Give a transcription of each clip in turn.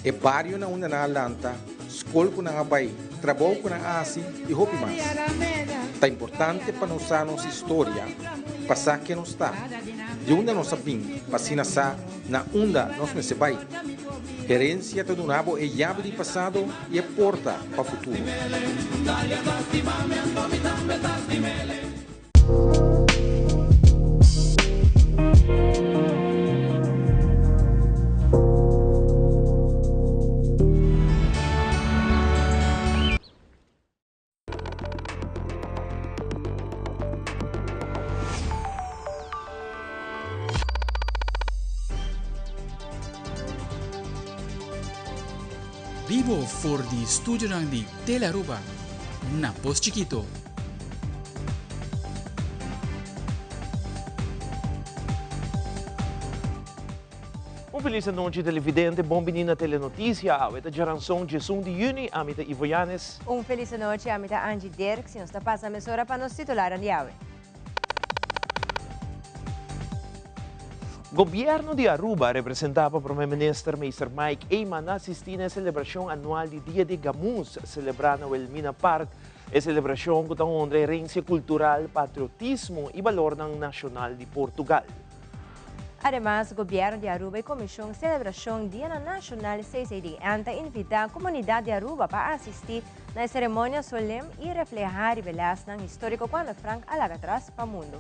E barrio na una na Atlanta, escola com na Hawaii, trabalho com na Ásia e roupa mais. Tá importante para nós nossa história, passar que nós está. De onde nós sabemos, para sa na onda nós não se vai. Herência do nabo é chave de passado e é porta para o futuro. Vivo for di studio ng di Telaruba, na Pos Chiquito. Feliz noite, televidente. Bom menina telenotícia. Esta geração de 1 de junho, amita Ivoyanes. Feliz noite, amita Angie Dirk. Se nos está passando a mesura para nos titular de hoje. Governo de Aruba, representado por o Primeiro-Ministro Mr. Mike Eyman, assistiu à celebração anual de Dia de Gamus, celebrada no Elmina Park. A celebração que tem herência cultural, patriotismo e valor nacional de Portugal. Además, o governo de Aruba e Comissão de Celebração Dia Nacional CCD anta invitar a comunidade de Aruba para assistir na cerimônia solene e reflejar e revelação histórico quando Frank Alcatraz para o mundo.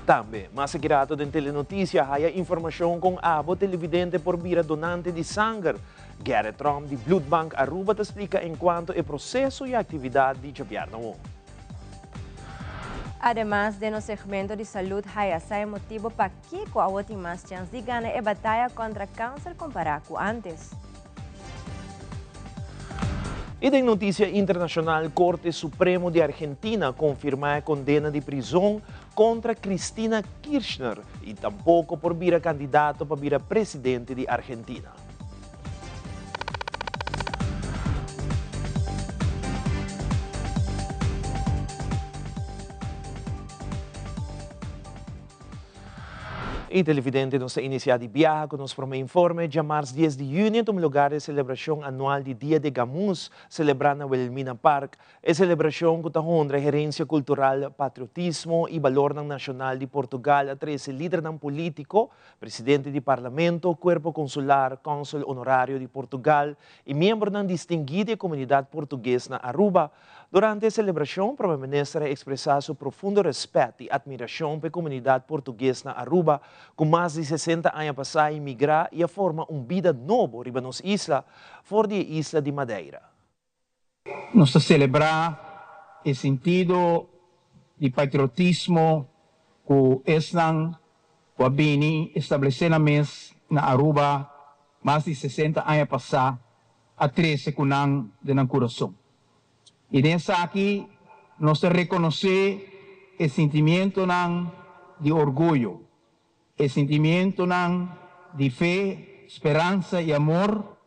Também, mas segurado em telenotícia, há informação com abo televidente por via donante de sangue. Garrett Trump de Blood Bank Aruba te explica enquanto o processo e atividade de governo. Además de no segmento de saúde, há motivo para que a tem mais chance de ganhar a batalha contra câncer comparado com antes. E em notícia internacional, Corte Supremo de Argentina confirma a condena de prisão contra Cristina Kirchner e tampouco por vir candidato para vir presidente de Argentina. E televidente nos iniciar de viagem com nos primeiro informe, dia março 10 de junho, no lugar de celebração anual de Dia de Gamus, celebrada no Elmina Park. A celebração que tem herência cultural, patriotismo e valor nacional de Portugal, a 13 líder político, presidente de parlamento, corpo consular, cônsul honorário de Portugal e membro da distinguida comunidade portuguesa na Aruba. Durante a celebração, o Primeiro-Ministro expressou seu profundo respeito e admiração pela comunidade portuguesa na Aruba, com mais de 60 anos passados a emigrar e a formar vida nova riba nos isla, fora da isla de Madeira. Nós celebrar o sentido de patriotismo que estão bem estabelecido na Aruba mais de 60 anos passados a 13 kunang de coração. E nessa aqui, nós reconhecemos o sentimento de orgulho, o sentimento de fé, esperança e amor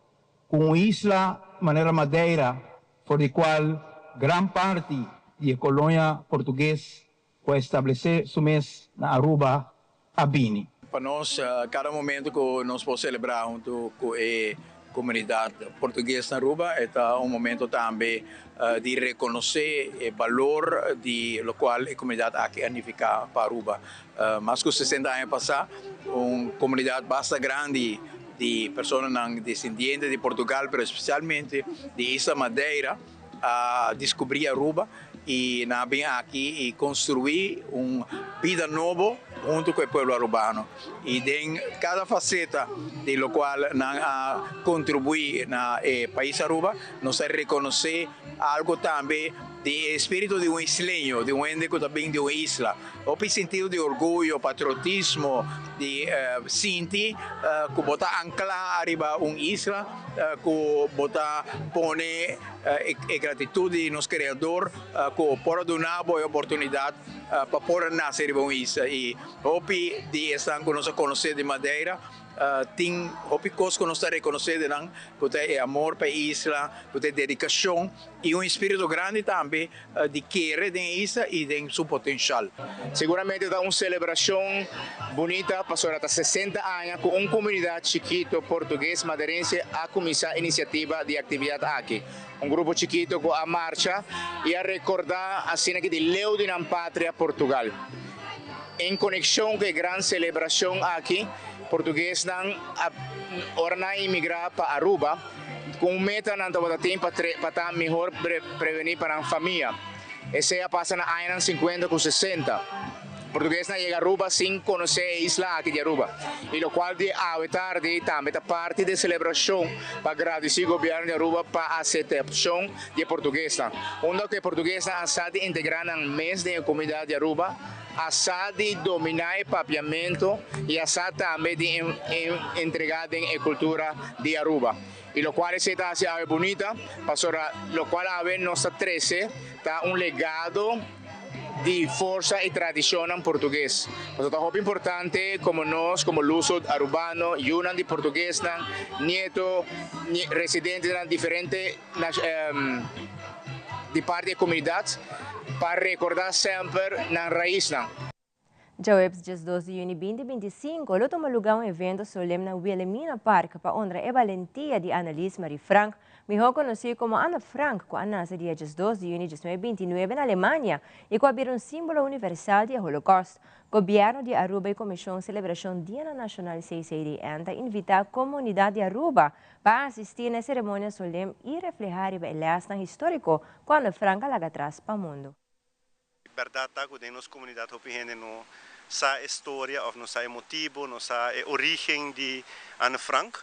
com a isla Maneira Madeira, por a qual grande parte da colônia portuguesa foi estabelecer su mês na Aruba, a Bini. Para nós, cada momento que nós podemos celebrar junto com a comunidade portuguesa na Aruba, é momento também de reconhecer o valor do qual a comunidade aqui significa para Aruba. Mais que 60 anos passados, uma comunidade bastante grande de pessoas descendentes de Portugal, mas especialmente de Isla Madeira, a descobrir Aruba e vem aqui e construir uma vida nova junto com o povo arubano. E em cada faceta de lo qual contribui na país Aruba, nós reconhecer algo também do espírito de isleño, de ende que também de uma isla, o sentido de orgulho, patriotismo, de sentir que botar anclar arriba uma isla, que botar pone gratitude de nosso criador, que por dar boa oportunidade para por nascer uma isla. E hopi de estar com nós conhecer de Madeira, tem hopi coisa que nós está reconhecendo não que tem amor para a isla, que tem dedicação e espírito grande também de querer de isla e de seu potencial. Seguramente é uma celebração bonita, passou há 60 anos com uma comunidade chiquito português madeirense a começar a iniciativa de atividade aqui. Um grupo chiquito com a marcha e a recordar a cena que de Leu de Pátria Portugal. Em conexão com a grande celebração aqui, português não ora imigrar para Aruba, com meta não para melhor prevenir para a família. Essa é passa na anos 50 com 60. Português não chega a Aruba sem conhecer a isla aqui de Aruba. E o qual de tarde também é parte da celebração para agradecer o governo de Aruba para a aceitação de português. Onde que português está integrando no mês da comunidade de Aruba, a de dominar o papiamento e a também de entregar a cultura de Aruba. E o qual é bonita, para o qual a nossa 13 está legado de força e tradição em português. Mas é muito importante como nós, como luso arubano, yunan de português, nieto, residentes de diferentes de parte da comunidade, para recordar sempre na raiz. Jawebs dias 12 de junho de 2025, luto malugaw ang evento solemne na Wilhelmina Park para honrar a valentia de Annalise Marie Frank, mejor conocido como Anna Frank, que nace dia 12 de junio de 1929 en Alemania y que había un símbolo universal del Holocaust. Gobierno de Aruba y Comisión Celebración Día Nacional 6 anta invita a comunidad de Aruba para asistir a la ceremonia solemne y reflejar el beleza histórico cuando Frank laga atrás para el mundo. Verdade que temos comunidade opinião no sa história ou no sa motivo, no sa origem de Anne Frank.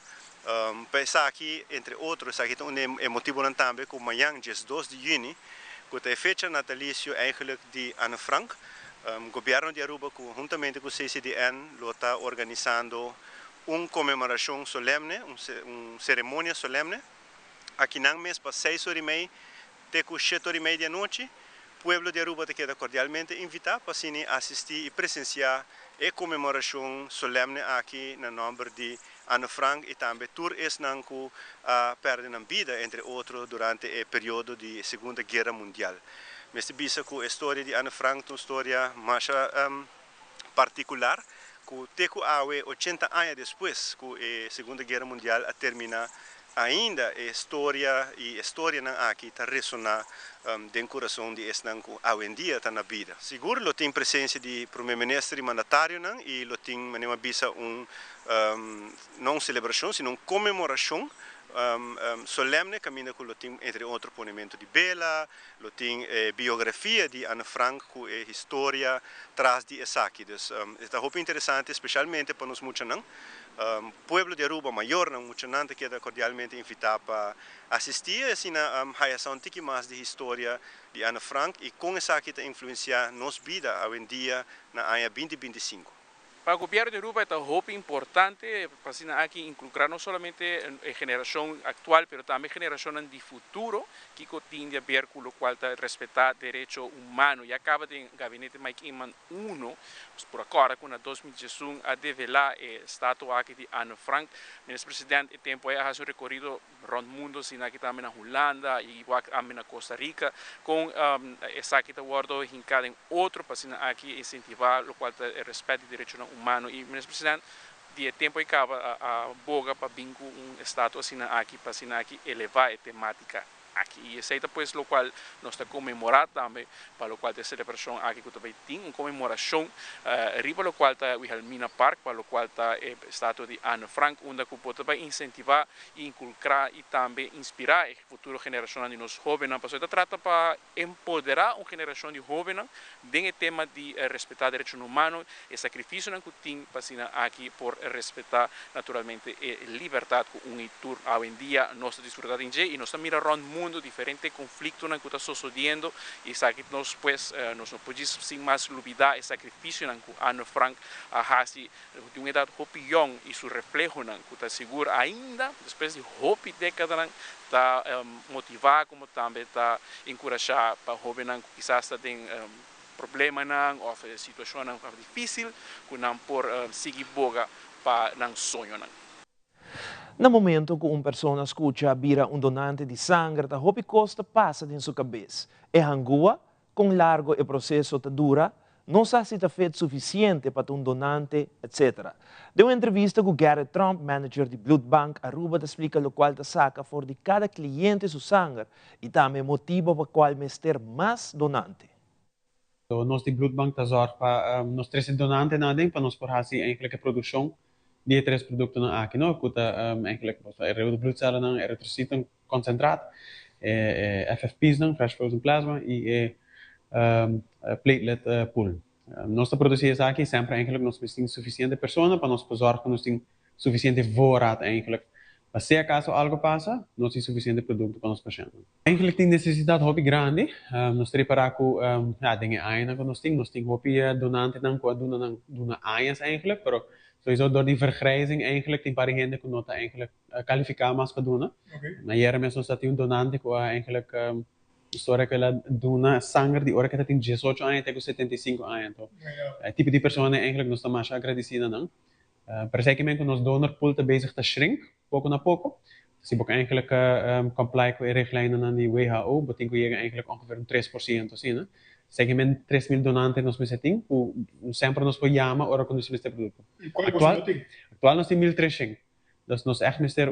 Pensar aqui entre outros aqui tem motivo também como amanhã, dia 2 de junho, que é a fecha natalício eigenlijk de Anne Frank. O governo de Aruba, juntamente com o CCDN, está organizando uma comemoração solemne, uma cerimônia solemne. Aqui no mês, para 6h30, até 7h30 da noite. O povo de Aruba te queda cordialmente invitado para assistir e presenciar a comemoração solene aqui no nome de Anne Frank e também tour esnan que perdem a vida, entre outros, durante o período da Segunda Guerra Mundial. Mas bisa que a história de Anne Frank é uma história mais particular, que teco 80 anos depois que a Segunda Guerra Mundial termina, ainda a história aqui está ressonar dentro do coração de esnan que hoje em dia está na vida. Seguro, lo tem presença de primeiro-ministro e mandatário e lo tem manema bisa não celebração, sino uma comemoração solemne, caminha com lo tem entre outros ponimento de Bela, lo tem biografia de Anne Frank, que é história traz de Esaki. Então, é interessante, especialmente para nós muitos pueblo de Aruba maior, muita gente queda cordialmente invitado para assistir assim a reação tiki mais de história de Anne Frank e com essa que está influenciar nossa vida hoje em dia na ano 2025. Para o governo de Aruba é muito importante para aqui inculcar não somente a geração atual, mas também a geração de futuro que tem a ver com o qual respeitar direito humano. E acaba de gabinete Mike Iman 1, por agora com a 2021 a develar a estátua aqui de Anne Frank. O presidente tempo é a seu recorrido round mundo, sino aqui também na Holanda e igual também na Costa Rica, com essa aqui está guardado em cada outro para aqui incentivar o qual respeita direito humano e o presidente de tempo e acaba a boga para bingo estátua aqui para aqui elevar a temática aqui e essa é depois o qual nós está comemorando também para o qual a celebração aqui que também tem uma comemoração riba o qual está Wilhelmina Park para o qual está a estátua de Anne Frank onde que pode também incentivar e inculcar e também inspirar a futura geração de nós jovens para isso trata para empoderar uma geração de jovens bem o tema de respeitar direitos humanos e sacrifício que tem para aqui por respeitar naturalmente a liberdade que um tour hoje em dia nós desfrutamos e nós mirando mundo diferente conflito que está sucedendo e sabe nós pues nós não podemos sem mais olvidar o sacrifício que Anne Frank faz de uma idade muito jovem e seu reflexo que está seguro ainda depois de hope década está motivar como também está encorajar para jovens que quizás tem problema ou situação difícil que não por seguir boga pa ng sonho ng. No momento que uma pessoa escuta vira donante de sangue, a hopi costa passa em sua cabeça. É hangua, com largo o processo dura, não se está feito suficiente para donante, etc. De uma entrevista com Garrett Trump, manager de Blood Bank, Aruba explica o qual saca for de cada cliente seu sangue e também motivo para qual ter mais donante. Nós de Blood Bank zorg para nós três donantes para nós por eigenlijk produção die três produtos na aqui, não? Que eigenlijk de bloedcellen não, erytrocyten concentraat, FFP's não, fresh frozen plasma e platelet pool. Nós produzimos aqui sempre eigenlijk nós temos suficiente pessoas para nós zorgen que nós temos suficiente voorraad eigenlijk. Mas se acaso algo passa, nós temos suficiente produto para nós pacientes. Eigenlijk tem necessidade hobby grande, nós preparar com dingen eigen que nós temos hobby donante não com dona eigens eigenlijk, pero sowieso door die vergrijzing eigenlijk die pariënten que nota eigenlijk kwalificaar mas para dona. Na jaren mesmo staat een donante que eigenlijk história que ela dona sangue de hora que tem 18 anos até 75 anos. Então, tipo de pessoa eigenlijk nós estamos agradecida não. Percebem que nos donor pool te bezig te shrink, pouco na pouco. Se você eigenlijk comply com a richtlijnen van die WHO, betekent je eigenlijk ongeveer 3% assim, né? Segment 3.000 donantes nos meses sempre nos llama ora quando se este produto. Actual nos tem 1.300. Dus nos echt mister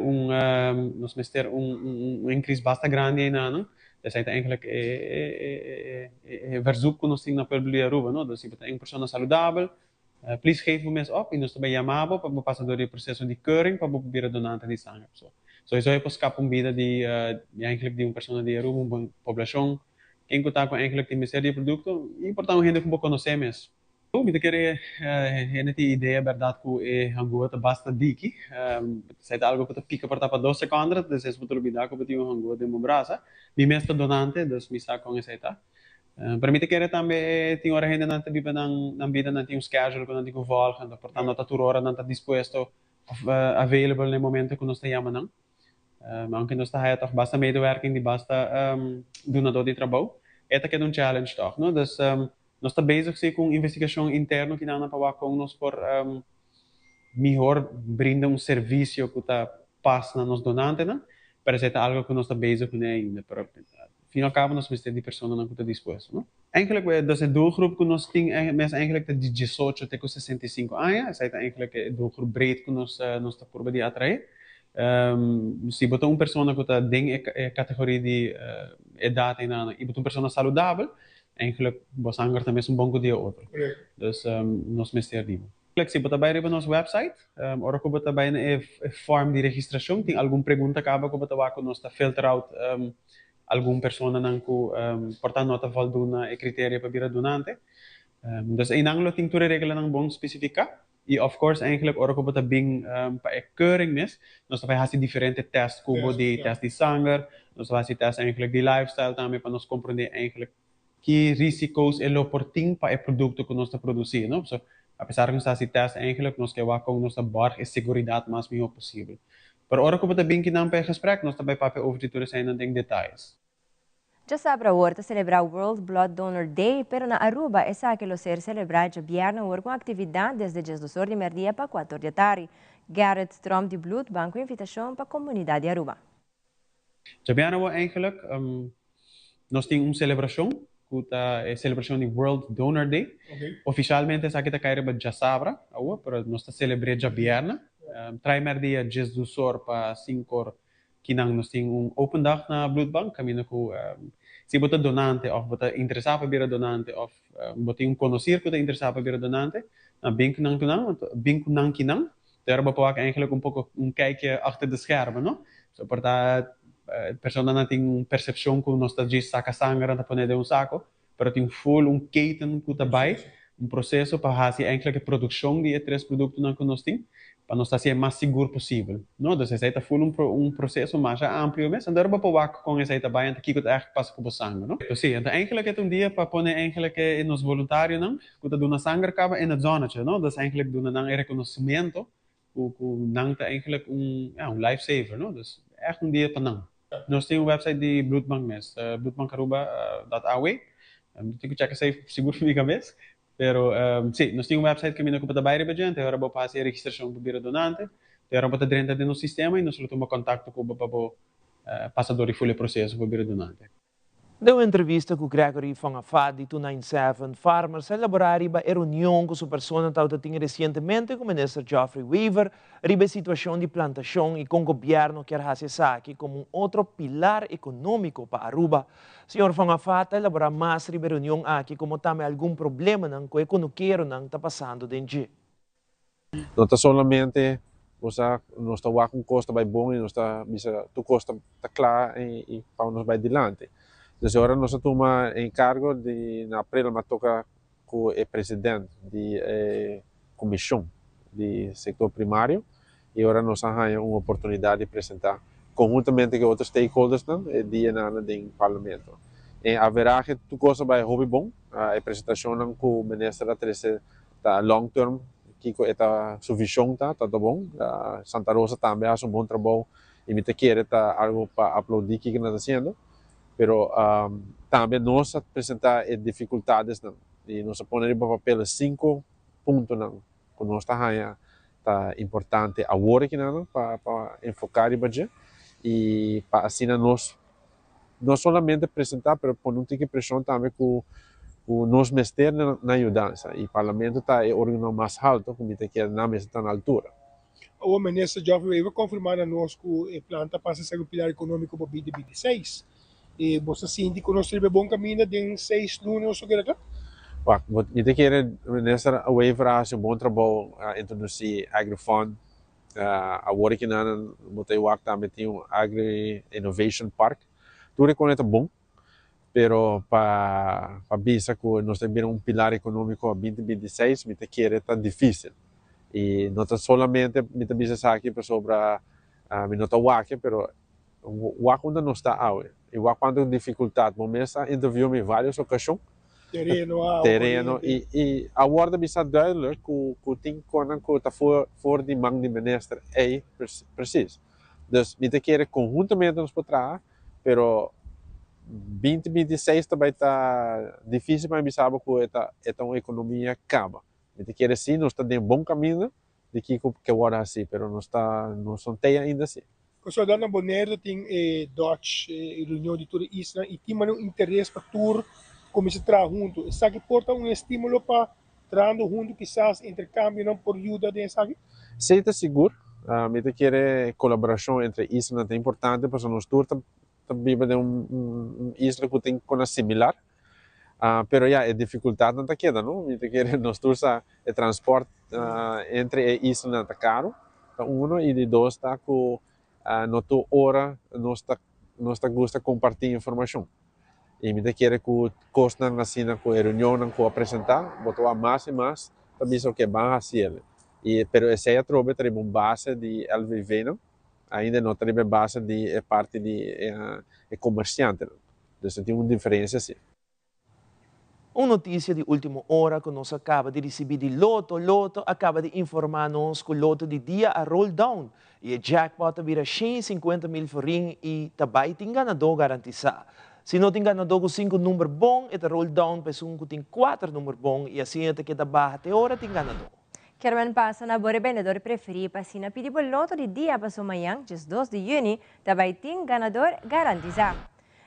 increase basta grande in ano. Dus het eigenlijk verzoek que nos tem na publica Aruba, no? Dus se você é uma pessoa saudável, please geef me mensen op e nós também chamamos para passar door o processo de keuring para probeer donante de sangue. So isso é para escapar vida de eigenlijk de uma pessoa de Aruba, uma população quem contar com eigenlijk de miséria de produto, importante gente que não conhece mesmo. Eu me queria gente ideia verdade que hangout basta diki, se é algo que te pica para 2 segundos, dus é muito olvidar que eu hangout de meu braço, mi mestre donante, dus mi sa com essa eta. Para mim te queria também tem hora gente não te vive na vida não tem um schedule que não tem que volgen, portanto não tá toda hora não tá disposto available no momento que nós te chama não. Maar ook in ons tijd toch basta medewerking die basta doen dat die trabalho. Esta que é challenge toch, no? Dus nós está bezig sim com investigação interna que não para com nós por melhor brindar serviço que tá passa na nos donante, né? Parece que é algo que nós está bezig com ainda, pero final cabo nós precisamos de pessoas não que tá disposto, no? Eigenlijk dat is de doelgroep que nós tem, mas eigenlijk de 18 até 65 anos, é eigenlijk de doelgroep breed que nós está por de atrair. Se botar uma pessoa que está dentro da categoria de idade e botar uma pessoa saudável, eigenlijk o sangue também é bom dia outro. Dus nós mestre se botar bem no nosso website, ora que botar bem na form de registração, tem alguma pergunta acaba que botar que nós está filter out alguma pessoa não que portanto nota voldoende criteria para vir donante. Dus in anglo tem toda regra não bom especificar. E, of course, eigenlijk, ora que você bem para keuring mes, nós vai fazer diferentes testes, como de teste de sangue, nós vai fazer testes eigenlijk de lifestyle também para nós compreender eigenlijk que riscos ele oportun para o produto que nós está produzindo, não? So, apesar de nós fazer testes eigenlijk, nós queremos com nossa barra e segurança mais melhor possível. Pero ora que você bem que não para gesprek, nós também para over de tudo sem em detalhes. Já sabe a hora celebrar World Blood Donor Day, pero na Aruba essa que lo ser celebrado de viernes com atividades desde 10 horas de meio-dia para 4 da tarde. Garrett Trump de Blood Bank invitação para a comunidade de Aruba. Já viernes eigenlijk, nós temos uma celebração, que é a celebração de World Donor Day. Oficialmente essa que está caindo já sabra, pero nós está celebrando já viernes. Primeiro dia 10 horas para 5 horas. Que nós temos open dag na Blood Bank, caminho com se você donante ou você interessado para vir donante ou você conhecer que você interessado para vir donante, na bem que não, daar bepaal ik eigenlijk pouco kijkje achter de schermen, no? So portanto, pessoa não tem percepção que nós está de saca sangue para poner de saco, pero tem full keten que daarbij, processo para fazer eigenlijk a produção de três produtos que nós temos. Para nós ser mais seguro possível, não? Dus essa é full processo mais amplo mesmo, en daar bepaal com essa daarbij en que eigenlijk passa com o sangue, não? Então sim, então eigenlijk é dia para pôr eigenlijk nos voluntários, não? Que tá dando sangue acaba em zonetje, não? Dus eigenlijk doen dan reconhecimento, o não tá eigenlijk lifesaver, não? Dus echt dia para não. Nós temos website de Blood Bank mesmo, bloodbankaruba.aw. Tem que checar se seguro fica mesmo. Pero sim, nós temos um website que nós podemos trabalhar bem, agora vou fazer a registração para o donante, agora vou estar dentro do sistema e nós vamos contato com o passador e folha processo para o donante. Deu entrevista com Gregory Fangafad de 297 Farmers elaborar a reunião com sua persona que tinha recentemente com o ministro Geoffrey Weaver sobre a situação de plantação e com o governo que era aqui como um outro pilar econômico para Aruba. Senhor Fangafad elaborar mais sobre a reunião aqui como também algum problema com o economia não está passando dentro. Não está somente nós está com custo bem bom e nós está tu custo está claro e para nós vai adiante. Então, agora nós tomamos encargo de na abril mas toca com o presidente da comissão do setor primário e agora nós temos uma oportunidade de apresentar conjuntamente com outros stakeholders dia no parlamento. Haverá que tu coisa vai hobby bom a apresentação com o ministro da long term que está sua visão tá bom. Santa Rosa também faz bom trabalho e me te quer tá algo para aplaudir que nós fazendo. Pero também nós apresentar dificuldades e nós põe para papel 5 pontos que nós tá importante agora que para enfocar e para assim nós não somente apresentar, mas pôr um tipo de pressão também com nós mestres na ajudança e o parlamento está o órgão mais alto como que na mesa está na altura. O ministro Geoffrey Weaver confirmou a nós que o planta passa a ser um pilar econômico para 2026. E você sente que nós temos bom caminho de 6 lunes ou qualquer coisa? Eu quero o ministro Weaver faz bom trabalho a introduzir agrofund. Agora que nós também tem Agri Innovation Park. Tudo é bom, pero para bisa que nós temos pilar econômico a 2026, me quer tá difícil. E não tá somente me bisa aqui sobre me nota wake, pero wake onde não está aí. E wake quando dificuldade, momento interview em várias ocasiões. Terreno e agora bisa duidelijk que tem konan que tá for de mão de ministro é preciso. Dus me quer conjuntamente nos para pero 2026 também está difícil para mim saber que é uma economia acaba. Me quer sim, nós está em bom caminho de que agora assim, pero não são ainda assim. O soldado Bonaire tem Dutch reunião de toda isla e tem um interesse para tour como se trabalha junto. Isso aqui porta estímulo para trabalhar junto, quizás intercâmbio não por ajuda de isso aqui? Sim, está seguro. Me quer colaboração entre islas é importante para nós tour vive de isla que tem coisa similar, pero já a dificuldade não está queda, não? Me quer nós tours o transporte entre islas não está caro, e de dois está com na tua hora nós está gosta compartilhar informação. E me quer que o custo assim com a reunião com apresentar, botar mais e mais, também o que vai fazer. E pero essa é trouxe uma base de LVV, ainda não tem base de parte de comerciante. Então tem uma diferença assim. Uma notícia de última hora que nós acaba de receber de Loto acaba de informar-nos que o Loto de dia a roll down e o jackpot vira 150 mil florin e também tem ganador garantizado. Se não tem ganador com 5 números bons, é roll down para um que tem 4 números bons e assim é que barra até hora tem ganador. Kerman passa na bore vendedor preferido para sina pedi por loto de dia para sumayang, just 2 de junho, também tem ganador garantizado.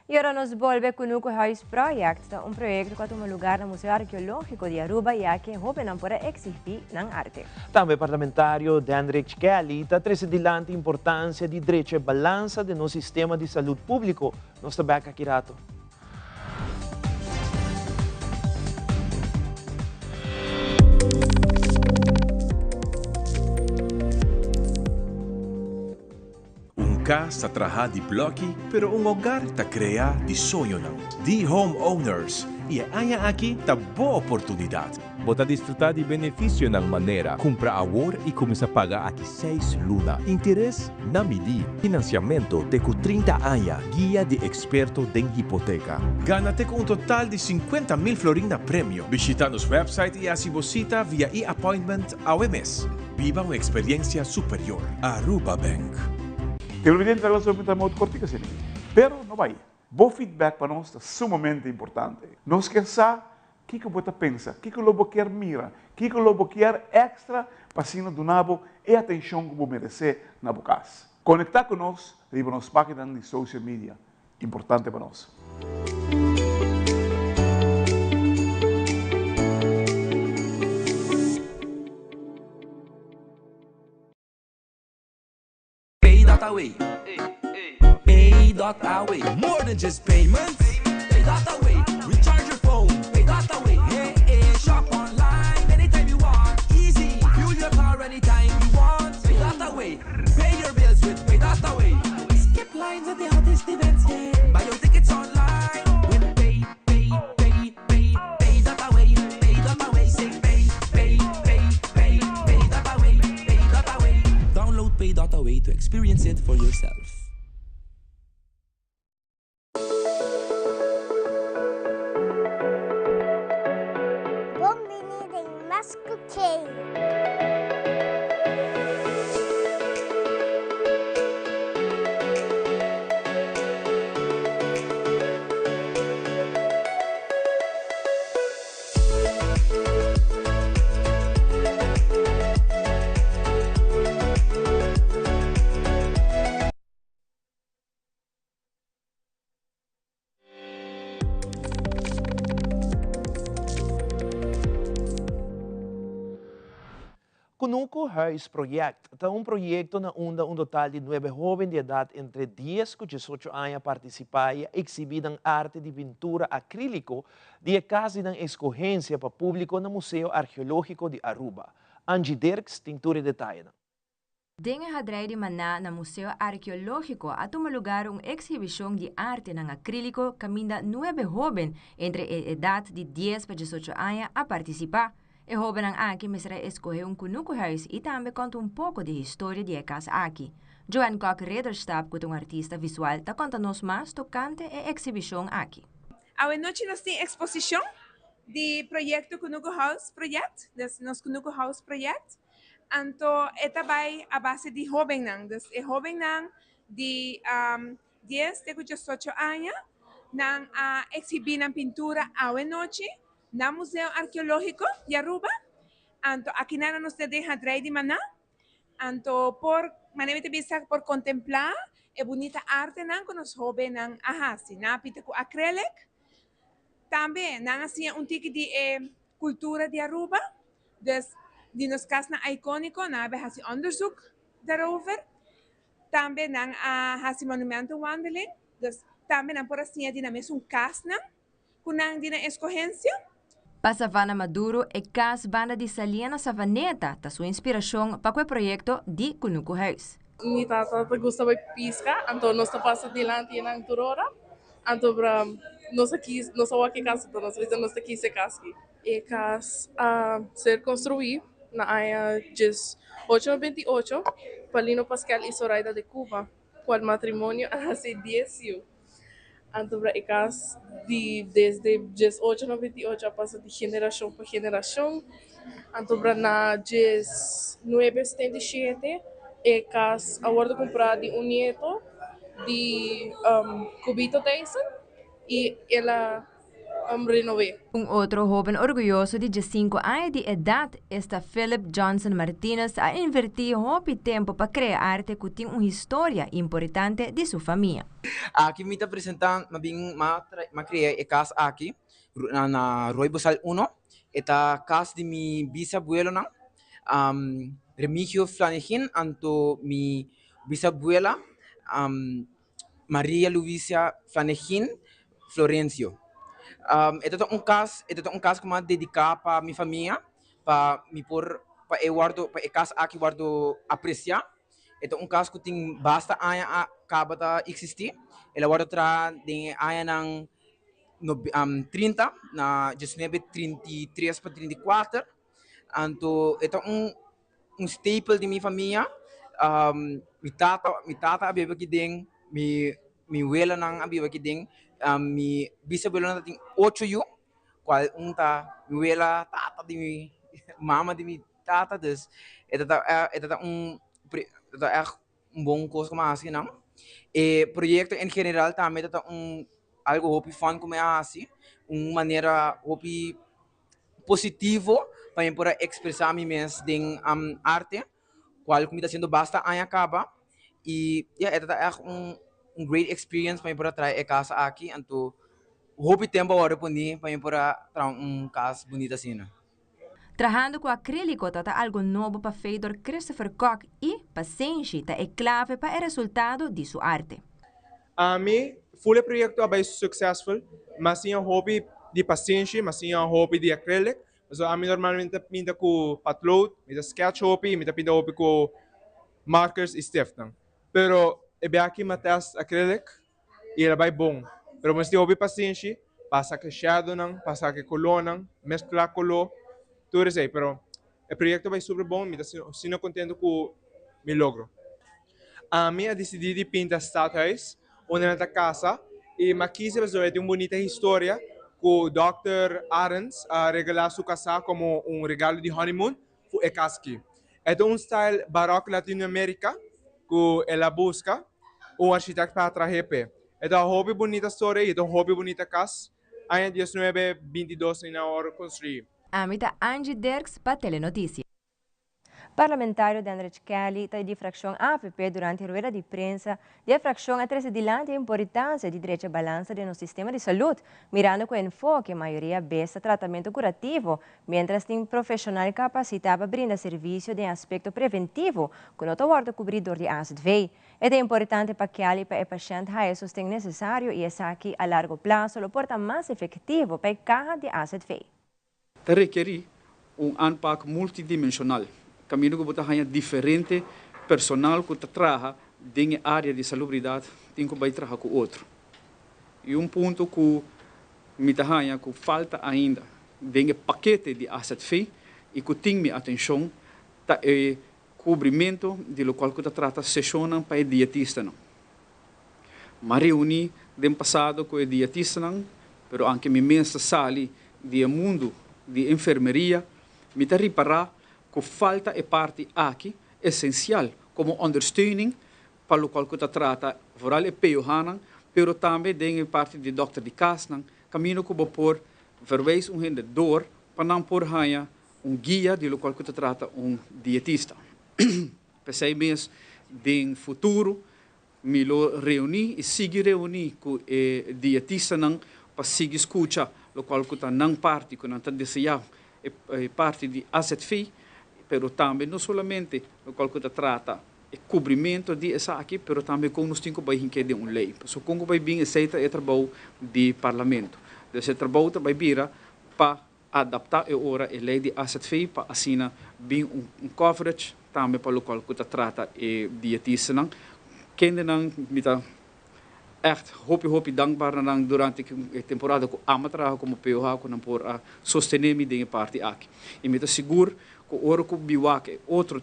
E agora nos volve com o House Project, um projeto que tem um lugar no Museu Arqueológico de Aruba e que jovem para exibir na arte. Também parlamentário Dandrich Kelly está trazendo a importância de direito e balança do nosso sistema de saúde público. Nós também aqui rato. Casa trabalha de bloque, pero um lugar ta crea de sonho não. De homeowners. E há aqui ta boa oportunidade. Bota desfrutar de benefício na maneira. Compra agora e começa a pagar aqui 6 luna. Interesse na midi. Financiamento de 30 anos. Guia de experto de hipoteca. Gana-te com um total de 50 mil florin na prêmio. Visita nosso website e asibosita via e-appointment ao mês. Viva uma experiência superior. Aruba Bank. Televidente da relação está muito cortica, pero não vai. Bom feedback para nós é sumamente importante. Nós queremos que você pensa, que você quer mira, que você quer extra para sino do nabo e atenção que você merece na casa. Conectar conosco, riba nos páginas de social media, importante para nós. Pay.away. Pay.away. More than just payments. Pay.away. Recharge your phone. Pay.away. Hey, shop online anytime you want. Easy. Fuel your car anytime you want. Pay.away. Pay your bills with Pay.away. Skip lines at the hottest events. Buy your tickets online with Pay.away. Pay.away. Say Pay.away. Pay.away. Download Pay.away to experience it for yourself. Kunuku Huis Project é um projeto na onde um total de 9 jovens de idade entre 10 e 18 anos participam e exibem arte de pintura acrílico de casa de escorrência para público no Museu Arqueológico de Aruba. Angie Dirks tem tudo detalhe. Dinge hadrei de Maná na Museu Arqueológico a tomar lugar uma exibição de arte ng acrílico caminda 9 jovens entre a idade de 10 para 18 anos a participar. E jovem ang aqui mesra escolheu um Kunuku Huis e também conta um pouco de história de casa aqui. Joan Koch Rederstab, que é um artista visual, tá conta-nos mais tocante a exibição aqui. A noite nós temos exposição do projeto Kunuku Huis Project, nosso Kunuku Huis Project. Então, esta vai a base de jovem nang, é jovem nang de 10 a 18 anos, nang exibir na pintura a noite. Na Museu Arqueológico de Aruba, anto aqui na nos deja traer de Maná, anto por manera vista por contemplar a bonita arte nan con os jóvenes nan ahasi, na pita com acrylic, também nan assim tique de cultura de Aruba, dus die nos kasna icónico na be hasi onderzoek daarover, também nan hasi monumento wandeling, dus também nan por assim di na mesmo kasna, kunang di na escorrência. Pasavana Maduro e Cas Banda de Saliana Savaneta, ta sua inspiração para o projeto de Kunuku Huis. Minha tata gosta de pisca, então nós passa dilante na Turora, então para nós aqui casa, então nós aqui se casa. E casa a ser construído na área 828, Palino Pascal e Zoraida de Cuba, qual matrimônio há 10 anos. Então, para casa desde 1898 passa de geração para geração. Então, para na 1977 é casa agora comprar de nieto de Cubito Tyson e ela renovou. Outro jovem orgulhoso de 15 anos de idade está Philip Johnson Martinez a invertir hopi tempo para criar arte que tem uma história importante de sua família. Aqui me está apresentando, mas criei a casa aqui, na Roy Bosal 1, esta casa de mi bisabuelo, Remigio Flanegin, anto mi bisabuela, Maria Luisa Flanegin Florencio. Ito é um caso que eu dedicar para minha família, para me pôr, para eu guardo, para a casa aqui guardo apreciar. Ito é um caso que tem basta anos acaba de existir. Ela guarda tra de anos ng 30 na 1933 para 34. Então, ito é um staple de minha família. Mi tata abiba aqui ding, mi wela nang abiba aqui ding. Mi bisabuelo natin 8 yu, qual mi wela tata di mi mama di mi tata des ito bom coisa como assim não e projeto em geral também algo hopi fun como assim maneira hopi positivo para eu poder expressar mim mesmo em arte, qual como está sendo basta aí acaba e é great experience para eu poder trazer a casa aqui, então hope tempo agora para mim para eu poder trazer casa bonita assim. Trabajando com acrílico está algo novo para Fedor Christopher Koch e paciência é clave para o resultado de sua arte. A mim, o projeto é bem successful, mas é hobby de paciência, mas é hobby de acrílico. So, a mim normalmente pinta com patlot, pinta sketch hobby, pinta hobby com markers e stift. Pero é bem aqui matas acrílico e ele vai bom. Pero mas de hobby paciência, passa que shadow passa que color mescla color. Tudo isso aí, pero o projeto vai super bom, me sinto contente com o meu logro. A minha decidi de pintar statues, onde na casa, e quis fazer uma bonita história que o Dr. Arends regalou sua casa como regalo de honeymoon para a casa aqui. É style barroco latino-americano que ela busca, arquiteto para trazer. É uma hobby bonita história, é uma hobby bonita casa. Ainda 19-22 na hora construir. Amita Angie Derks para Telenotícias. Parlamentário Dandrich Kelly está de fração AFP durante a rueda de prensa de a fração a dilante a importância de direito à balança de nosso sistema de saúde, mirando com enfoque a maioria besta tratamento curativo, mientras tem profissional capacitado para brindar serviço de aspecto preventivo, com outro guarda cobridor de ACV. É importante para Kelly para o paciente ter o sustento necessário e essa aqui a largo prazo o porta mais efetivo para a caja de ACV. Requer aanpak multidimensional. Caminho que botar diferente personal que trabalha dentro da área de salubridade tem que trabalhar com outro. E ponto que me tahanha que falta ainda dentro do paquete de asset fee e que tem minha atenção tá é cobrimento de lo qual que trata sessão para o dietista não. Mas reuni do passado com o dietista não, pero anche me mensa sali de mundo de enfermeria, me tá reparar que falta é parte aqui essencial como ondersteuning para o qual que trata vooral é peohanan, pero também tem parte de dokter de kasnan, caminho que por verwijs door para não por hanha guia de lo qual que trata dietista. Pensei mesmo de futuro me lo reuni e seguir reuni com dietista não para seguir escuta lo qual que não parte que não está desejado é parte de asset fee, pero também não somente o qual que trata o cobrimento de essa aqui, pero também com nós temos que de lei. So como vai bem aceita é trabalho de parlamento. Esse trabalho vai vir para adaptar a lei de asset fee para assinar bem coverage também para o qual que trata e dietista não. Quem não me tá echt hoop dankbaar durante a temporada que ama trabalhar como POH com por sostener me de parte aqui. E me tá seguro que o ouro que biwak outro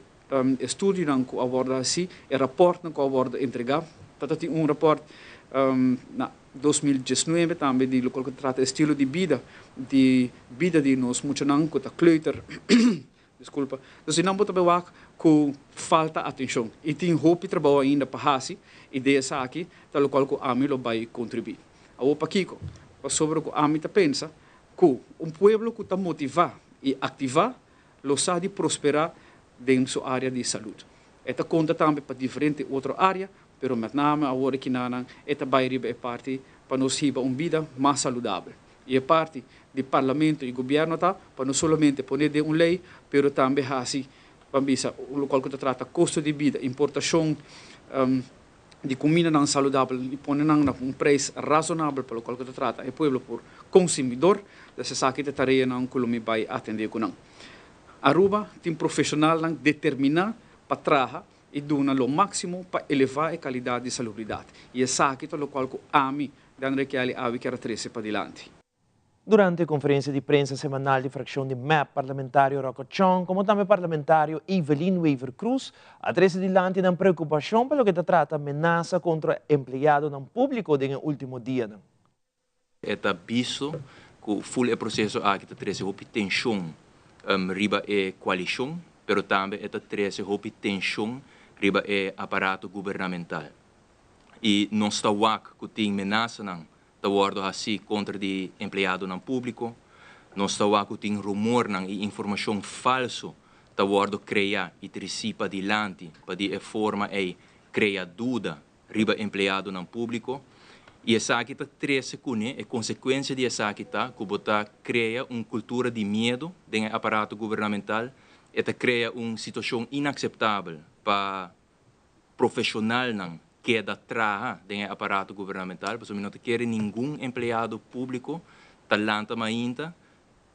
estudo não que aborda assim, é rapport não que aborda entregar. Tata tem rapport na 2019 também de local que trata estilo de vida de nós muito não que tá kleuter. Desculpa. Então, não pode ver que falta atenção. E tem hope trabalho ainda para assim, ideia aqui, tal qual que a mim vai contribuir. A para Kiko, sobre o que a mim pensa, que povo que está motivado e ativar, lo sabe prosperar dentro da sua área de saúde. Esta conta também para diferente outra área, pero met name a hora que não, esta vai receber parte para nos ter uma vida mais saudável. E a parte do parlamento e governo tá para não somente poner de lei, pero também assim, para o qual que trata custo de vida, importação de comida não saudável e poner preço razonável para o qual que trata o povo por consumidor, dessa saque de tarefa não que me vai atender com não. Aruba tem profissional não determinar para trabalhar e donar o máximo para elevar a qualidade de salubridade. E é saque para o qual que a mim dan que ali a quer trazer para diante. Durante a conferência de prensa semanal de fração de MAP, parlamentário Rocco Chong, como também parlamentário Evelyn Weaver Cruz, a trazer adiante uma preocupação pelo que trata ameaça contra empregado no público no último dia. Eta visto que o processo aqui está trazendo tensão riba a coalição, pero também está trazendo tensão riba a aparato governamental. E não está que tem ameaça não. Da worden assim contra de empregado no público, Nós estamos com rumor e informação falso está sendo criada e tricipa adiante para de forma a criar dúvida riba empregado no público. E essa aqui está 13 cune, é consequência de essa aqui está que botar cria uma cultura de medo dentro do aparato governamental e cria uma situação inaceitável para profissional não queda atrás dentro do aparato governamental, porque não quer nenhum empregado público talanta ainda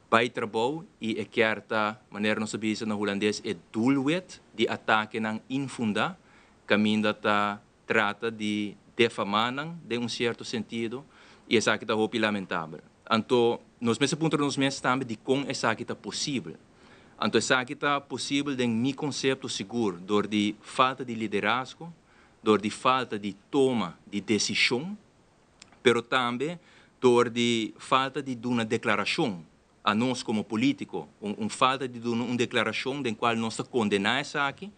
vai trabalhar e quer ta maneira não sabia na holandês é doelwit de ataque não infunda, caminho ta trata de defamar de certo sentido e essa aqui está roupa lamentável. Então, nós mesmos pontos nos mesmos também de como essa aqui está possível. Então, essa aqui está possível em meu conceito seguro, dor de falta de liderazgo, dor de falta de toma de decisão, pero também dor de falta de uma declaração a nós como político, falta de uma declaração em qual nós condenamos essa aqui,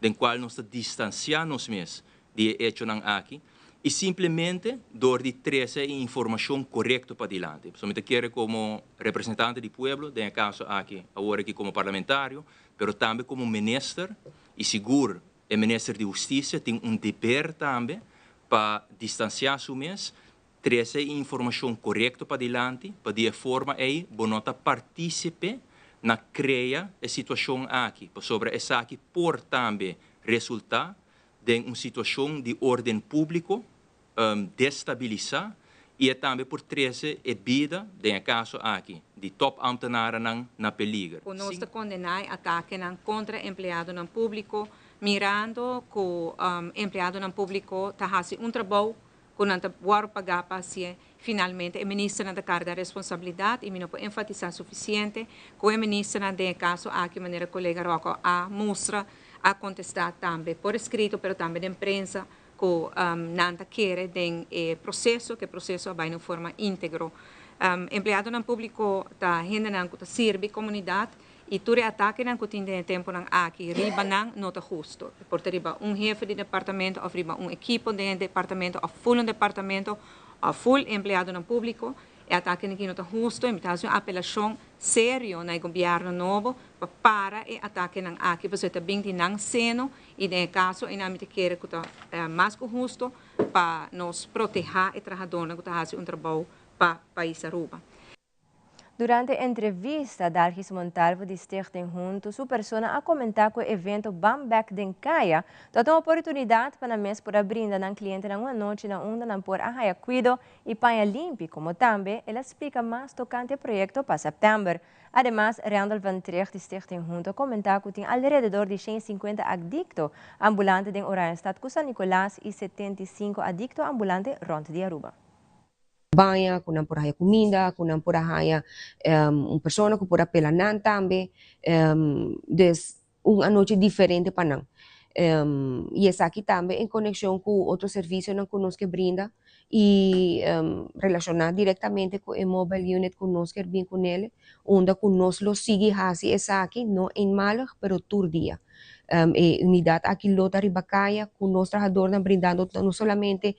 em qual nós distanciamos mesmos de hecho não aqui, e simplesmente dor de trazer informação correta para adiante. Somente quero como representante do povo, em caso aqui, agora aqui como parlamentário, mas também como ministro, e seguro, o ministro de Justiça tem dever também para distanciar-se mesmo, trazer informação correta para adiante, para de forma aí, bonota participe na criar a situação aqui, sobre essa aqui por também resultar de uma situação de ordem público destabilizar e também por trazer a vida, em caso aqui, de top ambtenaren na peligro. Nós condenamos ataque contra empregado no público, mirando que o empregado no público está fazendo trabalho que não está pagar para si. Finalmente, o ministro não carga a responsabilidade e não pode enfatizar suficiente que o ministro, no caso aqui, maneira colega Rocco, a mostra a contestar também por escrito, mas também na imprensa, que não quer o processo, que o processo vai de forma íntegra. Empregado no público está rendendo que serve comunidade e todo ataque que tem tempo aqui, riba não está justo. Porque riba jefe de departamento, ou riba equipo de departamento, ou full departamento, ou full empregado no público, e ataque que não está justo, imitação apelação sério no governo novo para o ataque aqui, porque está bem de seno e no caso em âmbito que está mais justo para nos proteger e trabalhador que está fazendo trabalho para o país Aruba. Durante a entrevista, Dalgis Montalvo de Stichting Junto, sua persona a comentar que o evento Bambek den Kaya toda uma oportunidade para nós para brindar ao cliente na uma noite na onda não por a cuido e panha limpo, como também ela explica mais tocante ao projeto para setembro. Además, Randall Van Trecht de Stichting Junto comentar que tem alrededor de 150 adictos ambulantes em Oranjestad, com San Nicolás e 75 adictos ambulantes rond de Aruba. Banha, kunang pura haya comida, kunang pura haya persona que pura pelanan também, des noite diferente para nós. E essa aqui também em conexão com outro serviço que nós que brinda e relacionar diretamente com o mobile unit que nós que bem com ele, onde que nós lo sigue hasi essa aqui não em malig, pero todo dia. Unidade aqui lota ribacaya, com nós trabalhadores brindando não somente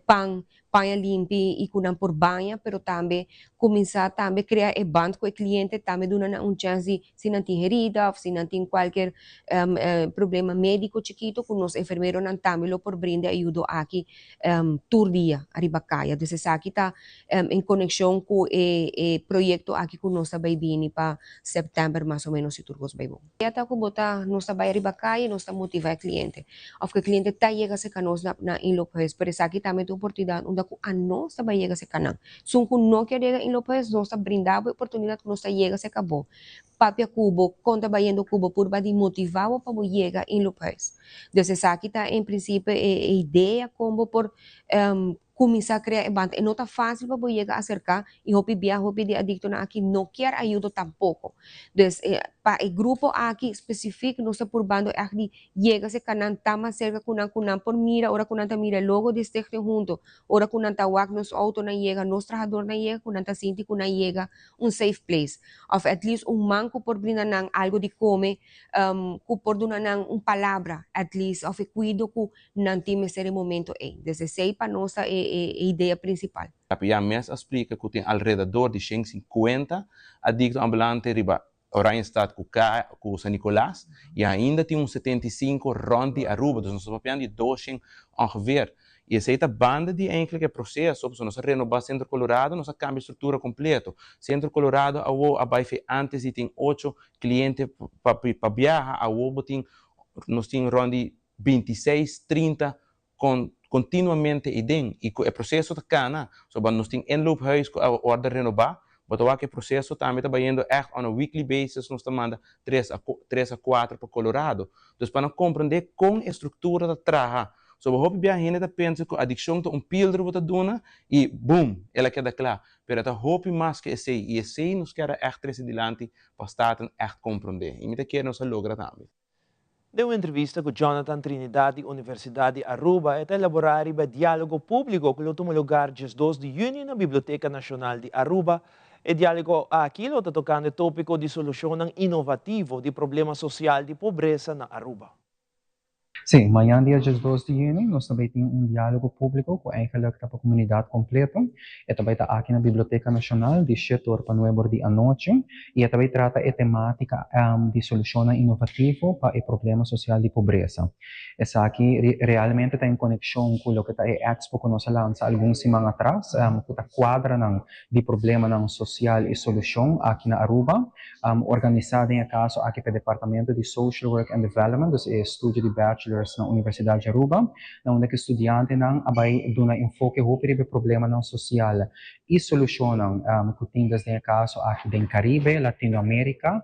pan panha limpa e kunang por banha, pero também começar também criar e band com o cliente também dando uma chance se não tem herida ou se não tem qualquer problema médico chiquito com nós enfermeiros não também lo por brinde ajuda aqui todo dia arribacaia. Então essa aqui está em conexão com o projeto aqui com nós também vindo para setembro mais ou menos se tudo vai bom. E até que botar nós também arribacaia nós está motivar o cliente. Ou que o cliente está chega se canos na em Lopes, pero essa aqui também tem oportunidade onde a nós também chega se canang. So kung não quer chegar em Lopes, nós está brindando a oportunidade que nós está chega se acabou. Papia Cubo, conta bayendo Cubo por badi motivado para chegar em Lopes. Então essa aqui está em princípio a ideia como por começar a criar banda. E não está fácil para chegar a acercar e hopi de adicto na aqui não quer ajuda tampouco. Então para o grupo aqui específico nós está por bando aqui chega se canan tama cerca kunan por mira ora kunan ta mira logo de este junto ora kunan ta wak nos auto na chega nos trabajador na chega kunan ta sinti kunan chega safe place of at least manco por brindar nang algo de come por donar nang palavra at least of cuido ku nan time ser momento desde sei para nós ideia principal. A MES explica que tem alrededor de 150 adictos ambulantes riba Oranjestad com São Nicolás e ainda tem 75 rond de Aruba, dus nós estamos falando de 200 ongeveer. E essa banda de eigenlijk processo, nós renovar Centro Colorado, nós cambia a estrutura completa. Centro Colorado, a vai antes de tem 8 clientes para viajar, nós temos rond de 26, 30 continuamente idem. E o processo da cana, nós temos inloophuis com a ordem renovar, mas o processo também está indo echt on a weekly basis, nós manda 3 a 4 para Colorado. Então, para compreender como a estrutura da traja, so, we hopen bij hen dat pensa que a adicção é pilder wat doen e boom, ela queda klaar. Pero dat hoop je mais que esse e esse nos quer echt três adiante para staten echt compreender. E muita quer nos logra também. De uma entrevista com Jonathan Trinidad da Universidade de Aruba e elaborar o diálogo público que tomou lugar dia 2 de junho na Biblioteca Nacional de Aruba. O diálogo aqui está tocando o tópico de solução inovativo de problema social de pobreza na Aruba. Sim, amanhã, dia 2 de junho, nós também temos diálogo público com a comunidade completa. E também está aqui na Biblioteca Nacional, de 7 horas para 9 horas da noite. E também trata a temática de solução inovativa para o problema social de pobreza. Essa aqui realmente está em conexão com o que está a Expo que nós lançamos algumas semanas atrás, que está quadra de problema social e solução aqui na Aruba, organizada em caso aqui pelo Departamento de Social Work and Development, dus é estúdio de bachelor na Universidade de Aruba, onde que estudante vai dar enfoque sobre o problema social e solucionam que tem desde caso aqui no Caribe, Latinoamérica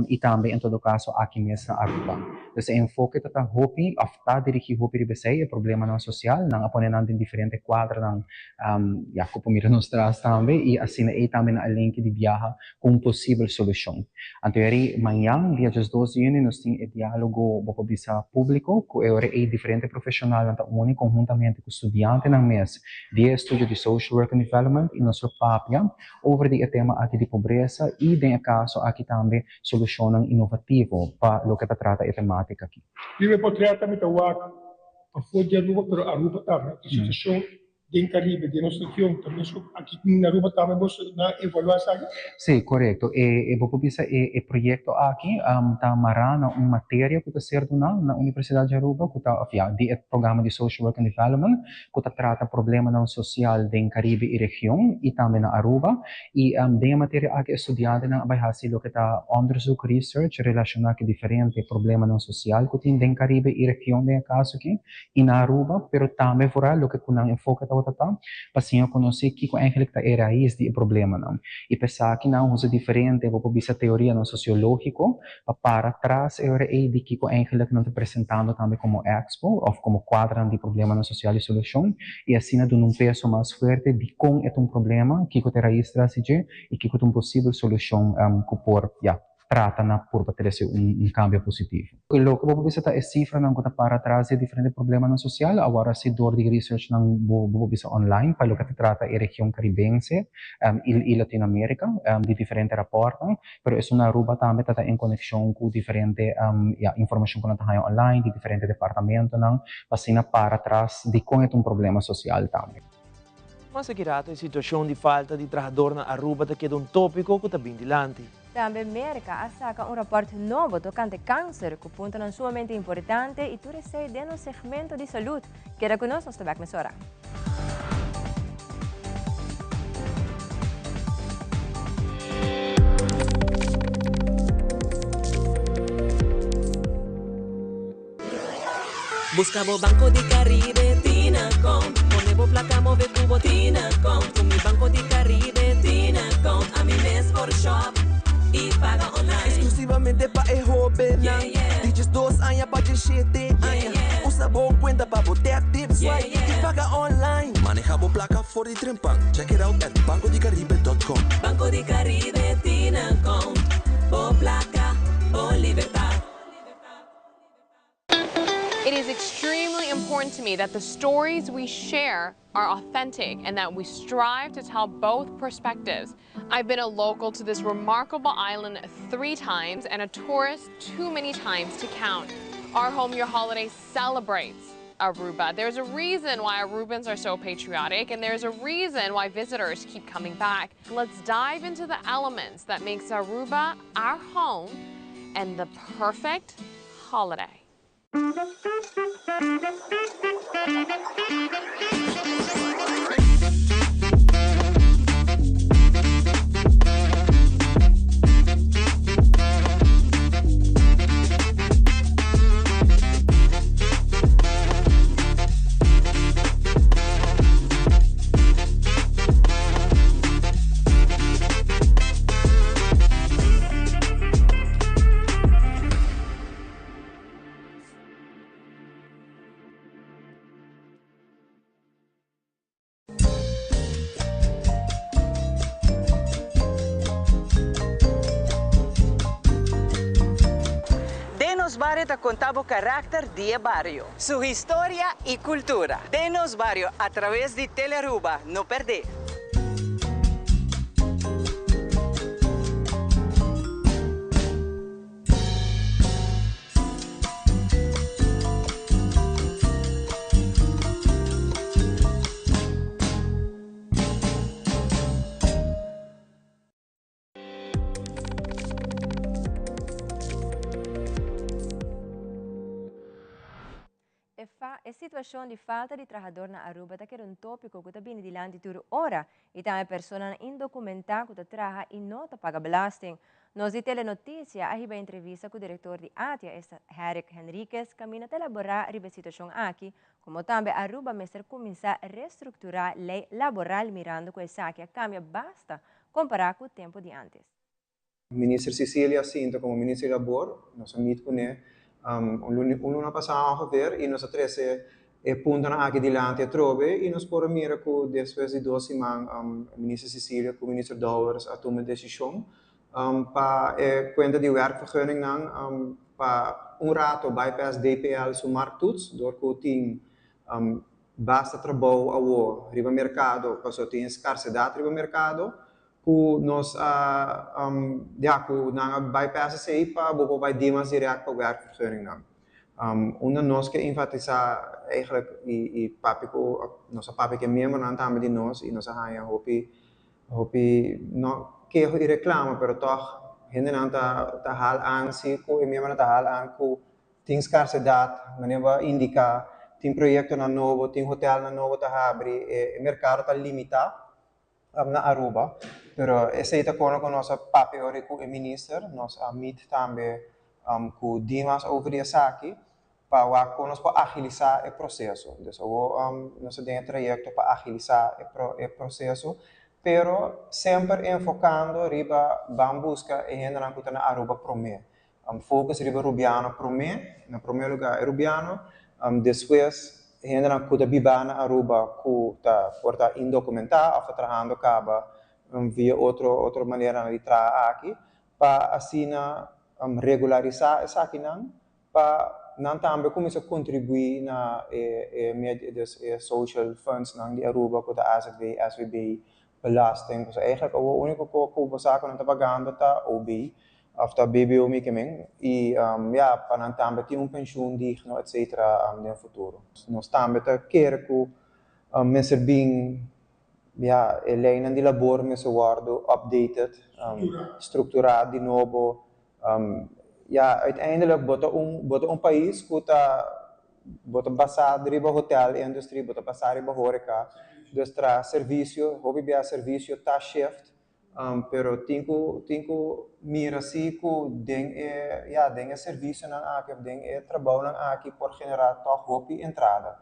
e também em todo caso aqui mesmo na Aruba. Esse enfoque está dirigido sobre o problema social, não aponenando em diferentes quadros, que pomira nos traz também e assim é também a link de viajar com possível solução. Então, amanhã, dia 12 de junho, nós temos o diálogo público com diferentes profissionais conjuntamente com estudantes na MES de Estúdio de Social Work and Development e nosso papia sobre o tema aqui de pobreza e, em caso, aqui também solução inovativa para o que trata a temática aqui. Primeiro, pode tratar também a foto de Aruba, pero Aruba também, a situação do Caribe, de nossa região, também aqui na Aruba também você na evaluação. Sim, correto. Vou pensar o projeto aqui está amarrado uma matéria que está sendo na Universidade de Aruba, que está de programa de Social Work and Development, que trata problema social do Caribe e região e também na Aruba. E de matéria aqui estudante vai fazer o que está onderzoek research relacionado com diferentes problemas social que tem do Caribe e região no caso aqui e na Aruba, pero também fora o que com enfoque para conhecer que eigenlijk é a raiz do problema não e pensar que não usa diferente vou publicar teoria não sociológico para trás de que eigenlijk não está apresentando também como expo ou como quadro de problema não social e solução e assim dá um peso mais forte de como é problema que é a raiz traz e que é possível solução que por trata por ter cambio positivo. O que vou visitar é cifra não que para trás de diferentes problemas social, agora se dor de research não vou visitar online para o que trata a região caribense e Latinoamérica de diferentes raportes, pero é uma Aruba também está em conexão com diferentes informação que não está online de diferentes departamentos não, para trás de como é problema social também. Mas aqui a situação de falta de trabalhador na Aruba é tópico que está bem dilante. Também América saca reporte novo tocante câncer, que ponto não sumamente importante e tu recebe no segmento de saúde. Queda conosco, nós estamos mesora. Buscamos Banco de Caribe, Tinacom. Ponemos placa, move cubo, Tinacom. Con mi Banco de Caribe, Tinacom. A mi mes por shop e paga online. Exclusivamente para el joven. Dices 2 años para el 7 años. Usa boa cuenta para botar tips y paga online. Manejamos placa for the trempan. Check it out at bancodecaribe.com. Banco de Caribe, Tinacom. Por placa, por libertad. It is extremely important to me that the stories we share are authentic and that we strive to tell both perspectives. I've been a local to this remarkable island 3 times and a tourist too many times to count. Our Home Your Holiday celebrates Aruba. There's a reason why Arubans are so patriotic, and there's a reason why visitors keep coming back. Let's dive into the elements that makes Aruba our home and the perfect holiday. Denos Barrio te contaba o carácter de barrio, su historia y cultura. Denos Barrio a través de Telearuba, no perder. A situação de falta de trabalhador na Aruba está um tópico que está vindo de lá de toda hora e também pessoas indocumentada que trabalham e não paga belasting. Nós de Telenotícia arriba entrevista com o diretor de ATIA, Eric Henriquez, que mina elaborar a situação aqui, como também a Aruba mestre começar a reestruturar a lei laboral mirando com essa que cambia basta comparar com o tempo de antes. Minister Cecilia Cinto como ministro de Labor, nós amigos com ele. Una passata a ver e nós trece puntos aqui diante a trove e nós por mira que depois de 2 semanas a ministra Cecilia com o ministro Douwers a tomar decisão para conta de werkvergunning nan para rato bypass DPL su marktoets door que tem basta trabalho ao riba mercado passou tem escassidade riba mercado que nós bypassen sei para boven bij demas direct para werkvergunning dan. Nós que enfatizar eigenlijk nossa papi que membro não também de nós e nossa rainha hopi não que reclama, pero toch hindi não tá hal aan si ko e membro tá hal aan ko tem escassidade, maneira indica tem projeto na novo, tem hotel na novo tá abrir e mercado tá limitado na Aruba. Pero essa é com nossa papi ori com o ministro, nós meet também com Dimas over essa aqui para nós para agilizar o processo. Então, nós temos projeto para agilizar o processo, pero sempre enfocando riba busca e generando que na Aruba promê. Focus riba Rubiano promê, na primeiro lugar é Rubiano, depois generando que biba na Aruba que tá porta indocumentado, ou trabalhando acaba via outra maneira de trabalhar aqui, para assim regularizar essa aqui para não também começar a contribuir na social funds de Aruba, com a AZV, SVB, belasting. Dus eigenlijk o único que o saco não está pagando está OB, of tá BBO também, e para não também ter pensão digno, etc. no futuro. Nós também tá querer que mensen bem a lei de labor met worden updated, structurado de novo. Uiteindelijk wordt een país que está basado riba hotel industrie, está basado riba horeca, dus tra serviço, hobby bia serviço tá shift, pero tinko mira si ku ding ding serviço na aqui, ding trabalho na aqui por generar toch hobby entrada.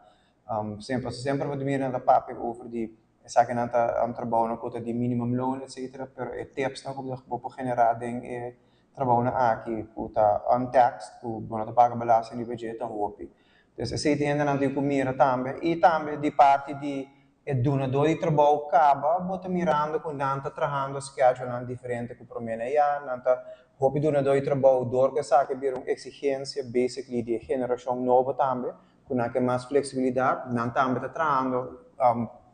Sempre wat meer na papi over die sa que nanta trabalho na cota de minimum loan, etc. Pero tips na ko generar ding trabalho na aqui, puta untaxed, ku bona paga belasting di budget a hobby. Dus essa ainda não tem comida também e também de parte de donador de trabalho acaba bota mirando com nanta trabalhando schedule diferente que promena nanta hobby donador de trabalho door que sabe bir uma exigência basically de geração nova também com que mais flexibilidade nanta também trabalhando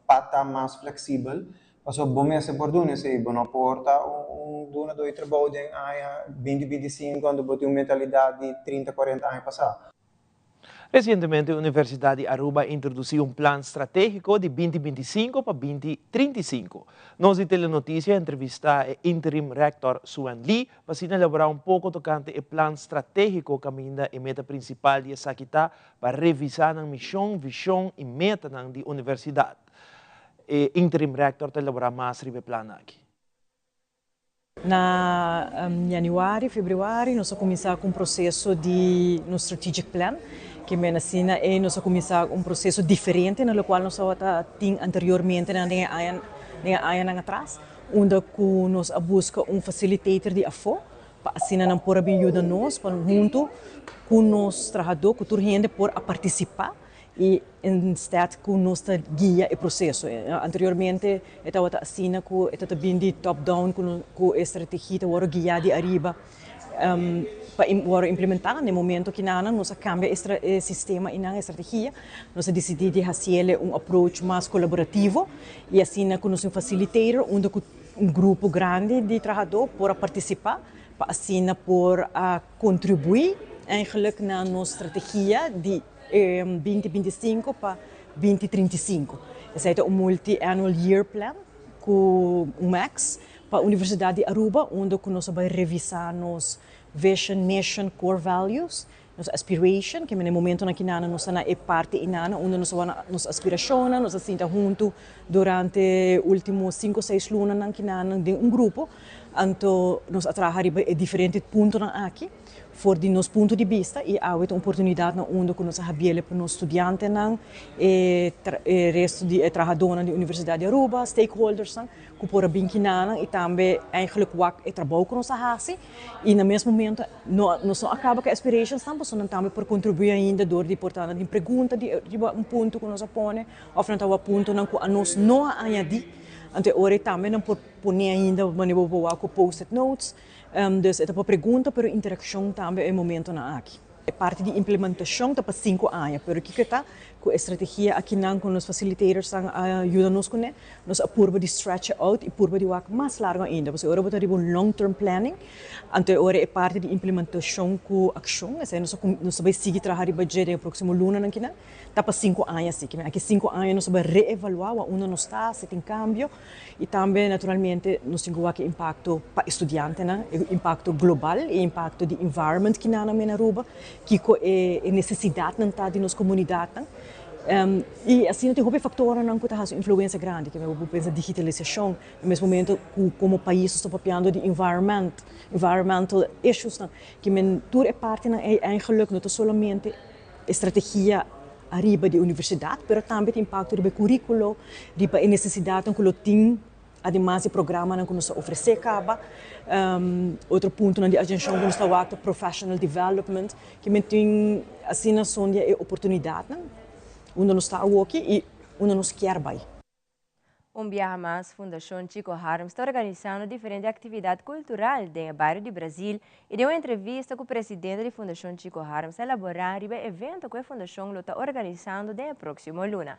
pata mais flexível passo bom mês por dona se boa porta donador de trabalho de 20-25 quando bota uma mentalidade de 30-40 anos passar. Recentemente, a Universidade de Aruba introduziu um plano estratégico de 2025 para 2035. Nós de Telenotícia entrevistar o interim rector Suan Lee para se elaborar um pouco tocante o plano estratégico que ainda é meta principal de Sakita para revisar a missão, visão e meta da universidade. O interim rector te elaborar mais sobre o plano aqui. Na januário, fevereiro, nós vamos começar com um processo de no strategic plan, que menacina é nós começar um processo diferente, no qual nós tinha anteriormente na área atrás, onde nós busca um facilitator de afo, para assim não por ajuda nós, para junto com nós trabalhador, com toda gente por participar e instead com nossa guia e processo. Anteriormente estava assim com estava bem de top down com a estratégia de guia de arriba para implementar no momento que nós cambia o sistema e a estratégia, nós decidimos fazer um approach mais colaborativo e assim com um facilitator onde um grupo grande de trabalhadores para participar, para assim por contribuir eigenlijk na nossa estratégia de 2025 para 2035. Esse é um multi-annual year plan com o MAX para a Universidade de Aruba, onde nós vamos revisar nos vision, mission, core values, nos aspiration, que no momento na kinana nós na é parte inana, onde nós nos aspiraciona, nós assim junto durante últimos 5 ou 6 lunas na kinana de um grupo, então nós trabalhamos em diferentes pontos aqui. For de nos ponto de vista e há uma oportunidade onde nós sabemos para os estudantes e resto de trabalhadores da Universidade de Aruba, stakeholders que por bem que e também eigenlijk o trabalho que nós fazemos e no mesmo momento nós não acaba com aspirations também por contribuir ainda door de portar de pergunta de ponto que nós põe ou frente ao ponto que nós não añadir. Então, agora também não por pôr ainda maneira com post-it notes. Dus é uma pergunta, mas a interação também é um momento na aqui. É parte de implementação para 5 anos, mas o que está com a estratégia aqui não com os facilitators ajudam-nos com nós a curva de stretch out e curva de work mais larga ainda. Porque agora vamos ter um long-term planning, então agora é parte de implementação com ação. Assim, nós vamos seguir trabalhar o budget no próximo luna aqui não. Tá para 5 anos assim, que aqui 5 anos nós vamos reevaluar onde nós está, se tem cambio e também naturalmente nós temos aqui impacto para estudantes, impacto global e impacto de environment que na Aruba, que é necessidade não tá de nossa comunidade. E assim tem vários fatores que têm influência grande, que eu penso digitalização, no mesmo momento como país está papando de environmental issues, que tudo é parte é eigenlijk não somente estratégia arriba de universidade, mas também tem impacto do currículo, da necessidade que tem, además do programa que nós oferecemos. Outro ponto na agência que nós estamos professional development, que tem assim são de oportunidade, onde nós estamos aqui e onde nós queremos. Viaje mais, Fundação Chico Harms está organizando diferentes atividades culturais no bairro de Brasil e deu uma entrevista com o presidente da Fundação Chico Harms elaborar o evento que a Fundação está organizando no próximo luna.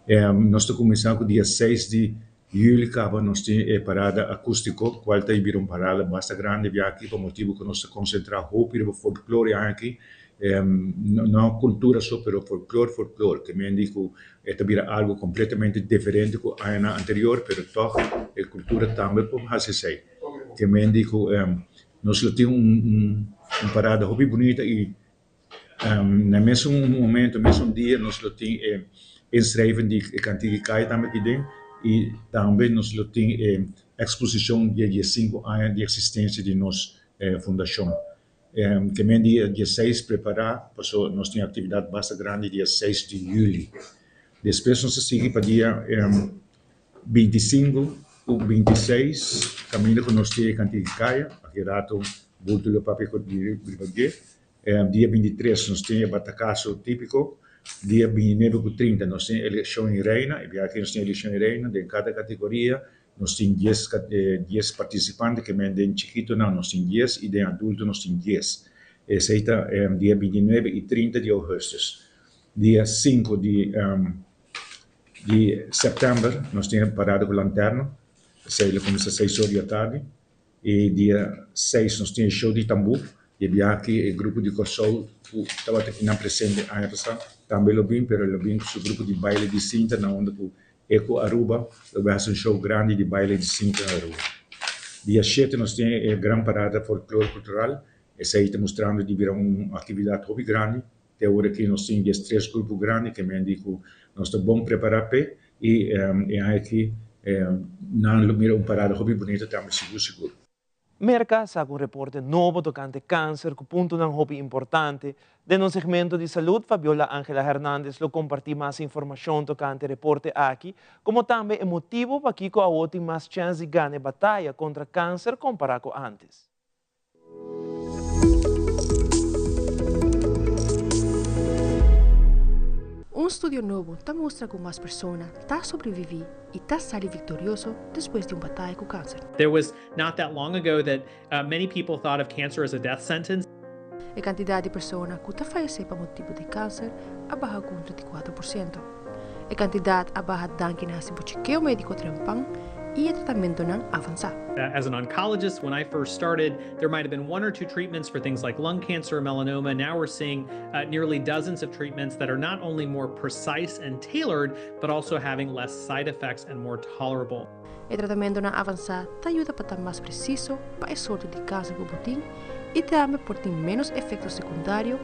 Nós estamos começando com o dia 6 de julho, nós temos a parada acústica, qual está uma parada bastante grande aqui, por motivo que nós estamos concentrando no folclore aqui. Não cultura só, mas folclore, que me digo é também algo completamente diferente do ano anterior, mas toch a cultura também pode fazer. Que me digo, nós temos parada muito bonita e no mesmo momento, no mesmo dia, nós temos inschrijven de cantiga também aqui dentro e também nós temos exposição de 5 anos de existência de nossa fundação. Que me dia 6 preparar, porque nós temos atividade bastante grande dia 6 de julho. Depois nós seguimos para dia 25 ou 26, caminho que nós temos Canticaia, aqui rato, volto do papel de Bribaguet. Dia 23 nós temos batacaço típico, dia 29 e 30 nós temos eleição em Reina, e aqui nós temos eleição em Reina, de cada categoria. Nós temos 10 participantes, que de chiquito nós temos 10 e de adulto nós temos 10. Esse é dia 29 e 30 de agosto. Dia 5 de setembro, nós temos parada com lanterna, ele começa às 6 horas da tarde. E dia 6 nós temos show de tambor, E aqui o grupo de Corsol estava aqui na presente aersa, também lo bem, pero lo bem com o grupo de baile de cinta, na onda com Eco Aruba, lo vai fazer um show grande de baile de cinta na Aruba. Dia 7 nós temos a grande parada folclore cultural, essa aí está mostrando de virar uma atividade hobby grande, até agora aqui nós temos 3 grupos grandes, que me indicam nós estamos bom preparados, e aqui não mira uma parada hobby bonita, estamos seguro. Merca saca um reporte novo tocante câncer, com ponto ng hobby importante. De no segmento de saúde, Fabiola Ángela Hernández lo comparti mais informação tocante reporte aqui, como também é motivo para que a outra mais chance de ganhar batalha contra câncer comparado com antes. Um estudio novo está mostra que mais pessoas está sobreviver e está sair vitorioso depois de batalha com câncer. There was not that long ago that many people thought of cancer as a death sentence. A quantidade de pessoas que está falecendo por motivo de câncer abaixo com 34%. A quantidade abaixo danke na chequeo médico trempan e o tratamento não avançar. As an oncologist, when I first started, there might have been 1 or 2 treatments for things like lung cancer or melanoma. Now we're seeing nearly dozens of treatments that are not only more precise and tailored, but also having less side effects and more tolerable. O tratamento não avançar ajuda para estar mais preciso para a sorte de câncer que botim e também por ter menos efeitos secundários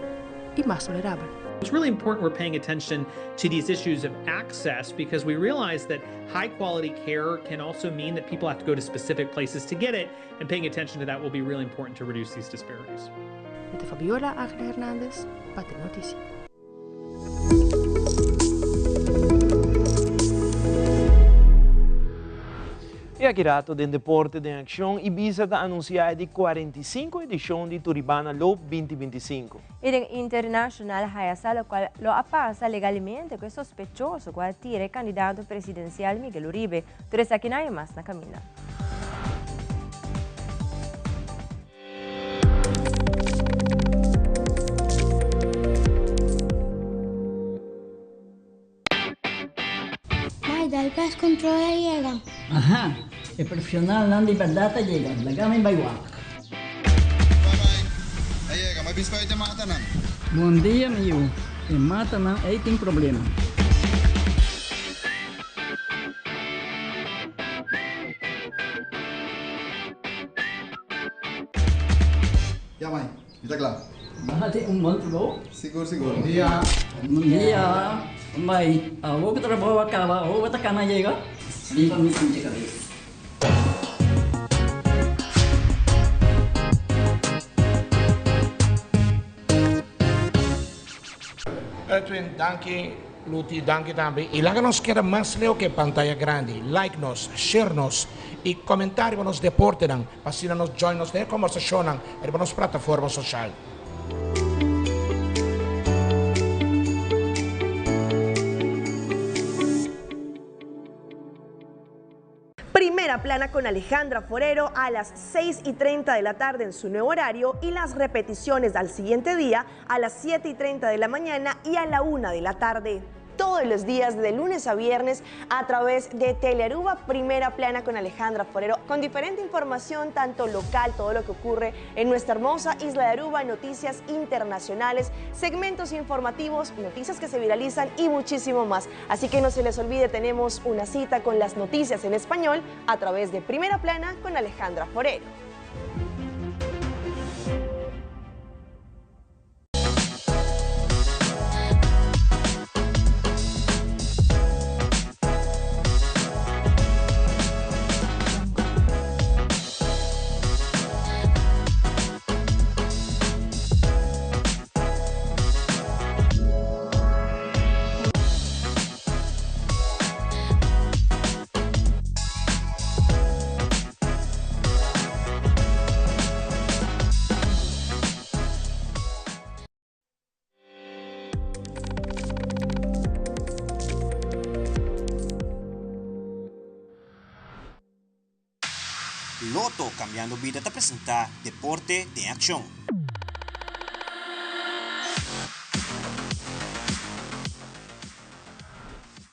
e mais tolerável. It's really important we're paying attention to these issues of access because we realize that high quality care can also mean that people have to go to specific places to get it, and paying attention to that will be really important to reduce these disparities. Esta Fabiola Ángela Hernández, Patria Noticia. E aqui rato do Deporte de Ação, Ibiza está anunciada de 45 edição de Turibana Loop 2025. El internacional Hayasa, lo cual lo apasa legalmente que es sospechoso cual tire candidato presidencial Miguel Uribe. Tres aquí no hay más na camina. Dal gas controla llega. Aha, el profesional nan di perdata llega. Lagami baywak. Llega, may bis kayo mata nan. Bom dia, meu. E mata nan aí tem problema. Ya, mãe. Está claro. Bahati monte bom. Seguro. Bom dia. Bom dia. Baik, aku kita bawa kalah, aku kata kana aja kan? Di permisi cek kali. Edwin, danke, Luti, danke também. E lá nos queda mais leo que pantalla grande. Like nos, share nos e comentário nos deporte nan, para nos join nos na conversação nan, e nos plataforma social. Primera plana con Alejandra Forero a las 6:30 de la tarde en su nuevo horario y las repeticiones al siguiente día a las 7:30 de la mañana y a la 1 de la tarde. Todos los días de lunes a viernes a través de Telearuba, Primera Plana con Alejandra Forero, con diferente información tanto local, todo lo que ocurre en nuestra hermosa isla de Aruba, noticias internacionales, segmentos informativos, noticias que se viralizan y muchísimo más. Así que no se les olvide, tenemos una cita con las noticias en español a través de Primera Plana con Alejandra Forero. Loto Cambiando Vida te presenta Deporte de Acción.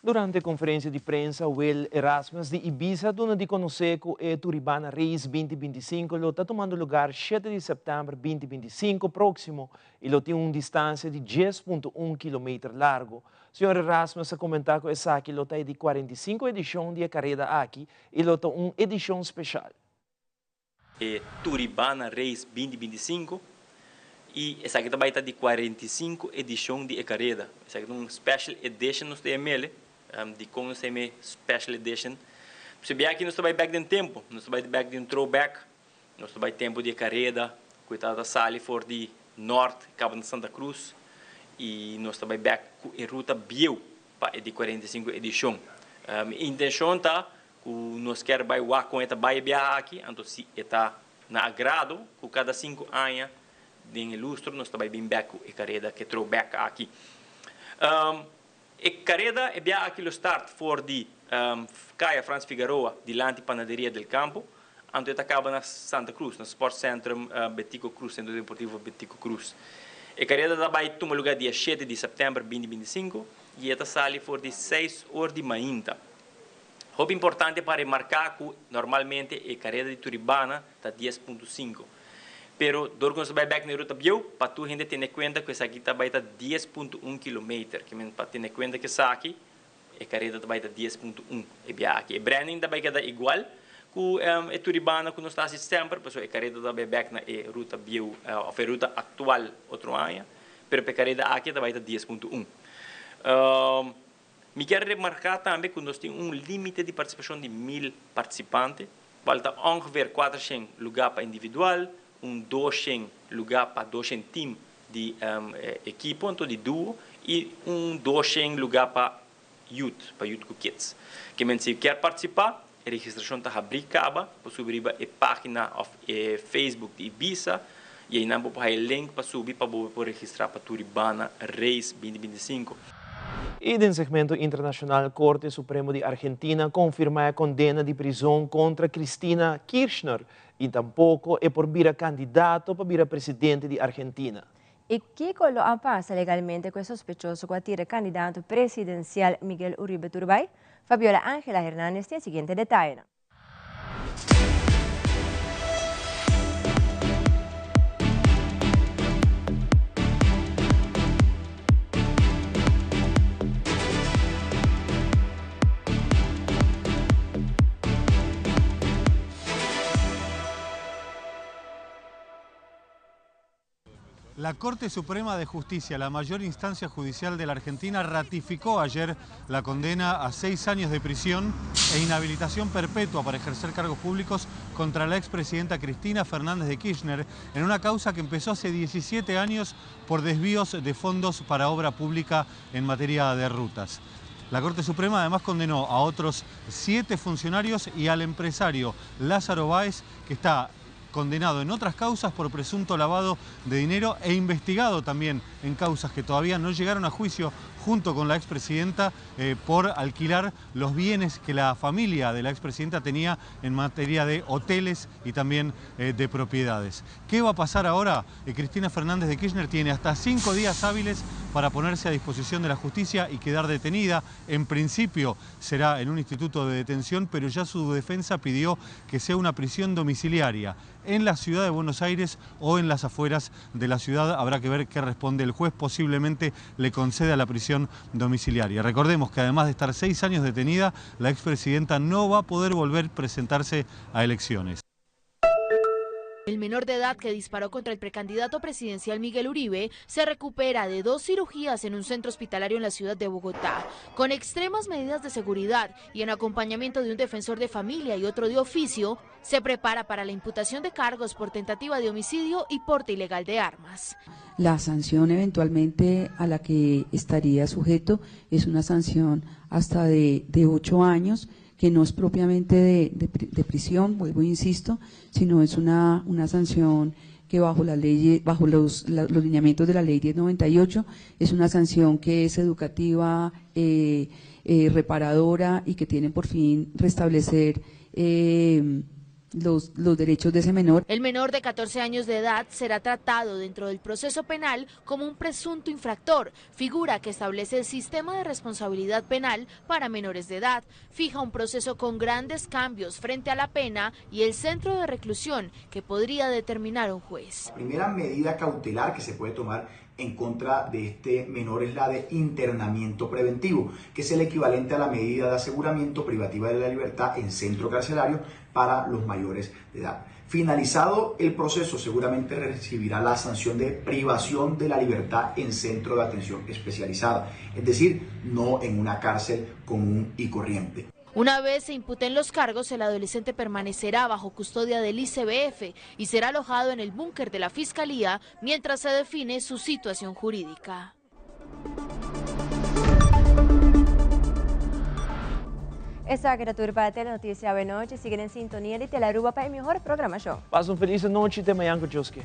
Durante a conferência de prensa, Will Erasmus de Ibiza dona de conhecer que o Turibana Race 2025 está tomando lugar 7 de setembro 2025 próximo e tem uma distância de 10,1 km largo. O senhor Erasmus a comentar que essa aqui é de 45 edição de carreira aqui e tem uma edição especial. Turibana Race 2025 e essa aqui também está de 45 edição de carreira. Essa aqui é uma special edition nos DML. De como se chama Special Edition. Você vê aqui nós estamos back em tempo, nós estamos back de throwback, nós estamos tempo de carreira, coitada da Sally for de norte, Cabo de Santa Cruz, e nós estamos back em ruta Biel para de 45 edição. A intenção tá que nós quer vai lá com esta baia viajar aqui, então se está na agrado, com cada 5 anos de ilustro nós estamos bem back e carreira que throwback aqui. E carreira é bem aquilo start for de Caia Franz Figueroa, de Lante Panaderia del Campo, onde acaba na Santa Cruz, no Sport Centrum Betico Cruz, Centro Deportivo Betico Cruz. E carreira vai tomar lugar dia 7 de setembro 2025 e esta sale for de 6 horas de manhã. O importante para remarcar que normalmente a carreira de Turibana está 10,5. Pero dormos vai back na ruta Biel, para tu gente ter conta que essa aqui vai estar 10,1 km, que para ter conta que essa aqui a carreira vai estar 10,1 e bem aqui. O branding vai quedar igual que a Turibana que nós está sempre, porque a carreira vai back na ruta Biel, a ruta atual outro ano, pero a carreira aqui vai estar 10,1. Me quero remarcar também que nós temos limite de participação de 1000 participantes, falta ongeveer 400 lugar para individual, 200 lugar para 200 time de equipe, então de duo, e 200 lugar para youth kids. Que se quer participar, a registração está aberta para subir a página de Facebook de Ibiza, e aí não vou o link para subir para registrar para Turibana Race 2025. E no segmento internacional, Corte Supremo de Argentina confirma a condena de prisão contra Cristina Kirchner e tampouco é por vir candidato para vir presidente de Argentina. E Kiko lo passa legalmente con sospechoso que candidato presidencial Miguel Uribe Turbay? Fabiola Ángela Hernández tiene el siguiente detalle. La Corte Suprema de Justicia, la mayor instancia judicial de la Argentina, ratificó ayer la condena a 6 años de prisión e inhabilitación perpetua para ejercer cargos públicos contra la expresidenta Cristina Fernández de Kirchner en una causa que empezó hace 17 años por desvíos de fondos para obra pública en materia de rutas. La Corte Suprema además condenó a otros 7 funcionarios y al empresario Lázaro Báez, que está condenado en otras causas por presunto lavado de dinero e investigado también en causas que todavía no llegaron a juicio junto con la expresidenta por alquilar los bienes que la familia de la expresidenta tenía en materia de hoteles y también de propiedades. ¿Qué va a pasar ahora? Cristina Fernández de Kirchner tiene hasta 5 días hábiles para ponerse a disposición de la justicia y quedar detenida. En principio será en un instituto de detención, pero ya su defensa pidió que sea una prisión domiciliaria en la ciudad de Buenos Aires o en las afueras de la ciudad. Habrá que ver qué responde el juez. Posiblemente le conceda la prisión domiciliaria. Recordemos que además de estar 6 años detenida, la expresidenta no va a poder volver a presentarse a elecciones. El menor de edad que disparó contra el precandidato presidencial Miguel Uribe se recupera de 2 cirugías en un centro hospitalario en la ciudad de Bogotá. Con extremas medidas de seguridad y en acompañamiento de un defensor de familia y otro de oficio, se prepara para la imputación de cargos por tentativa de homicidio y porte ilegal de armas. La sanción eventualmente a la que estaría sujeto es una sanción hasta de 8 años, que no es propiamente de prisión, vuelvo e insisto, sino es una sanción que bajo la ley, bajo los lineamientos de la ley 1098, es una sanción que es educativa, reparadora y que tiene por fin restablecer los derechos de ese menor. El menor de 14 años de edad será tratado dentro del proceso penal como un presunto infractor, figura que establece el sistema de responsabilidad penal para menores de edad, fija un proceso con grandes cambios frente a la pena y el centro de reclusión que podría determinar un juez. La primera medida cautelar que se puede tomar en contra de este menor es la de internamiento preventivo, que es el equivalente a la medida de aseguramiento privativa de la libertad en centro carcelario para los mayores de edad. Finalizado el proceso, seguramente recibirá la sanción de privación de la libertad en centro de atención especializada, es decir, no en una cárcel común y corriente. Una vez se imputen los cargos, el adolescente permanecerá bajo custodia del ICBF y será alojado en el búnker de la Fiscalía mientras se define su situación jurídica. Esta criatura para Telenotícia Buenas Noches. Siguen en sintonía de Telearuba para el mejor programación. Paz una feliz noche de Mayanco Josque.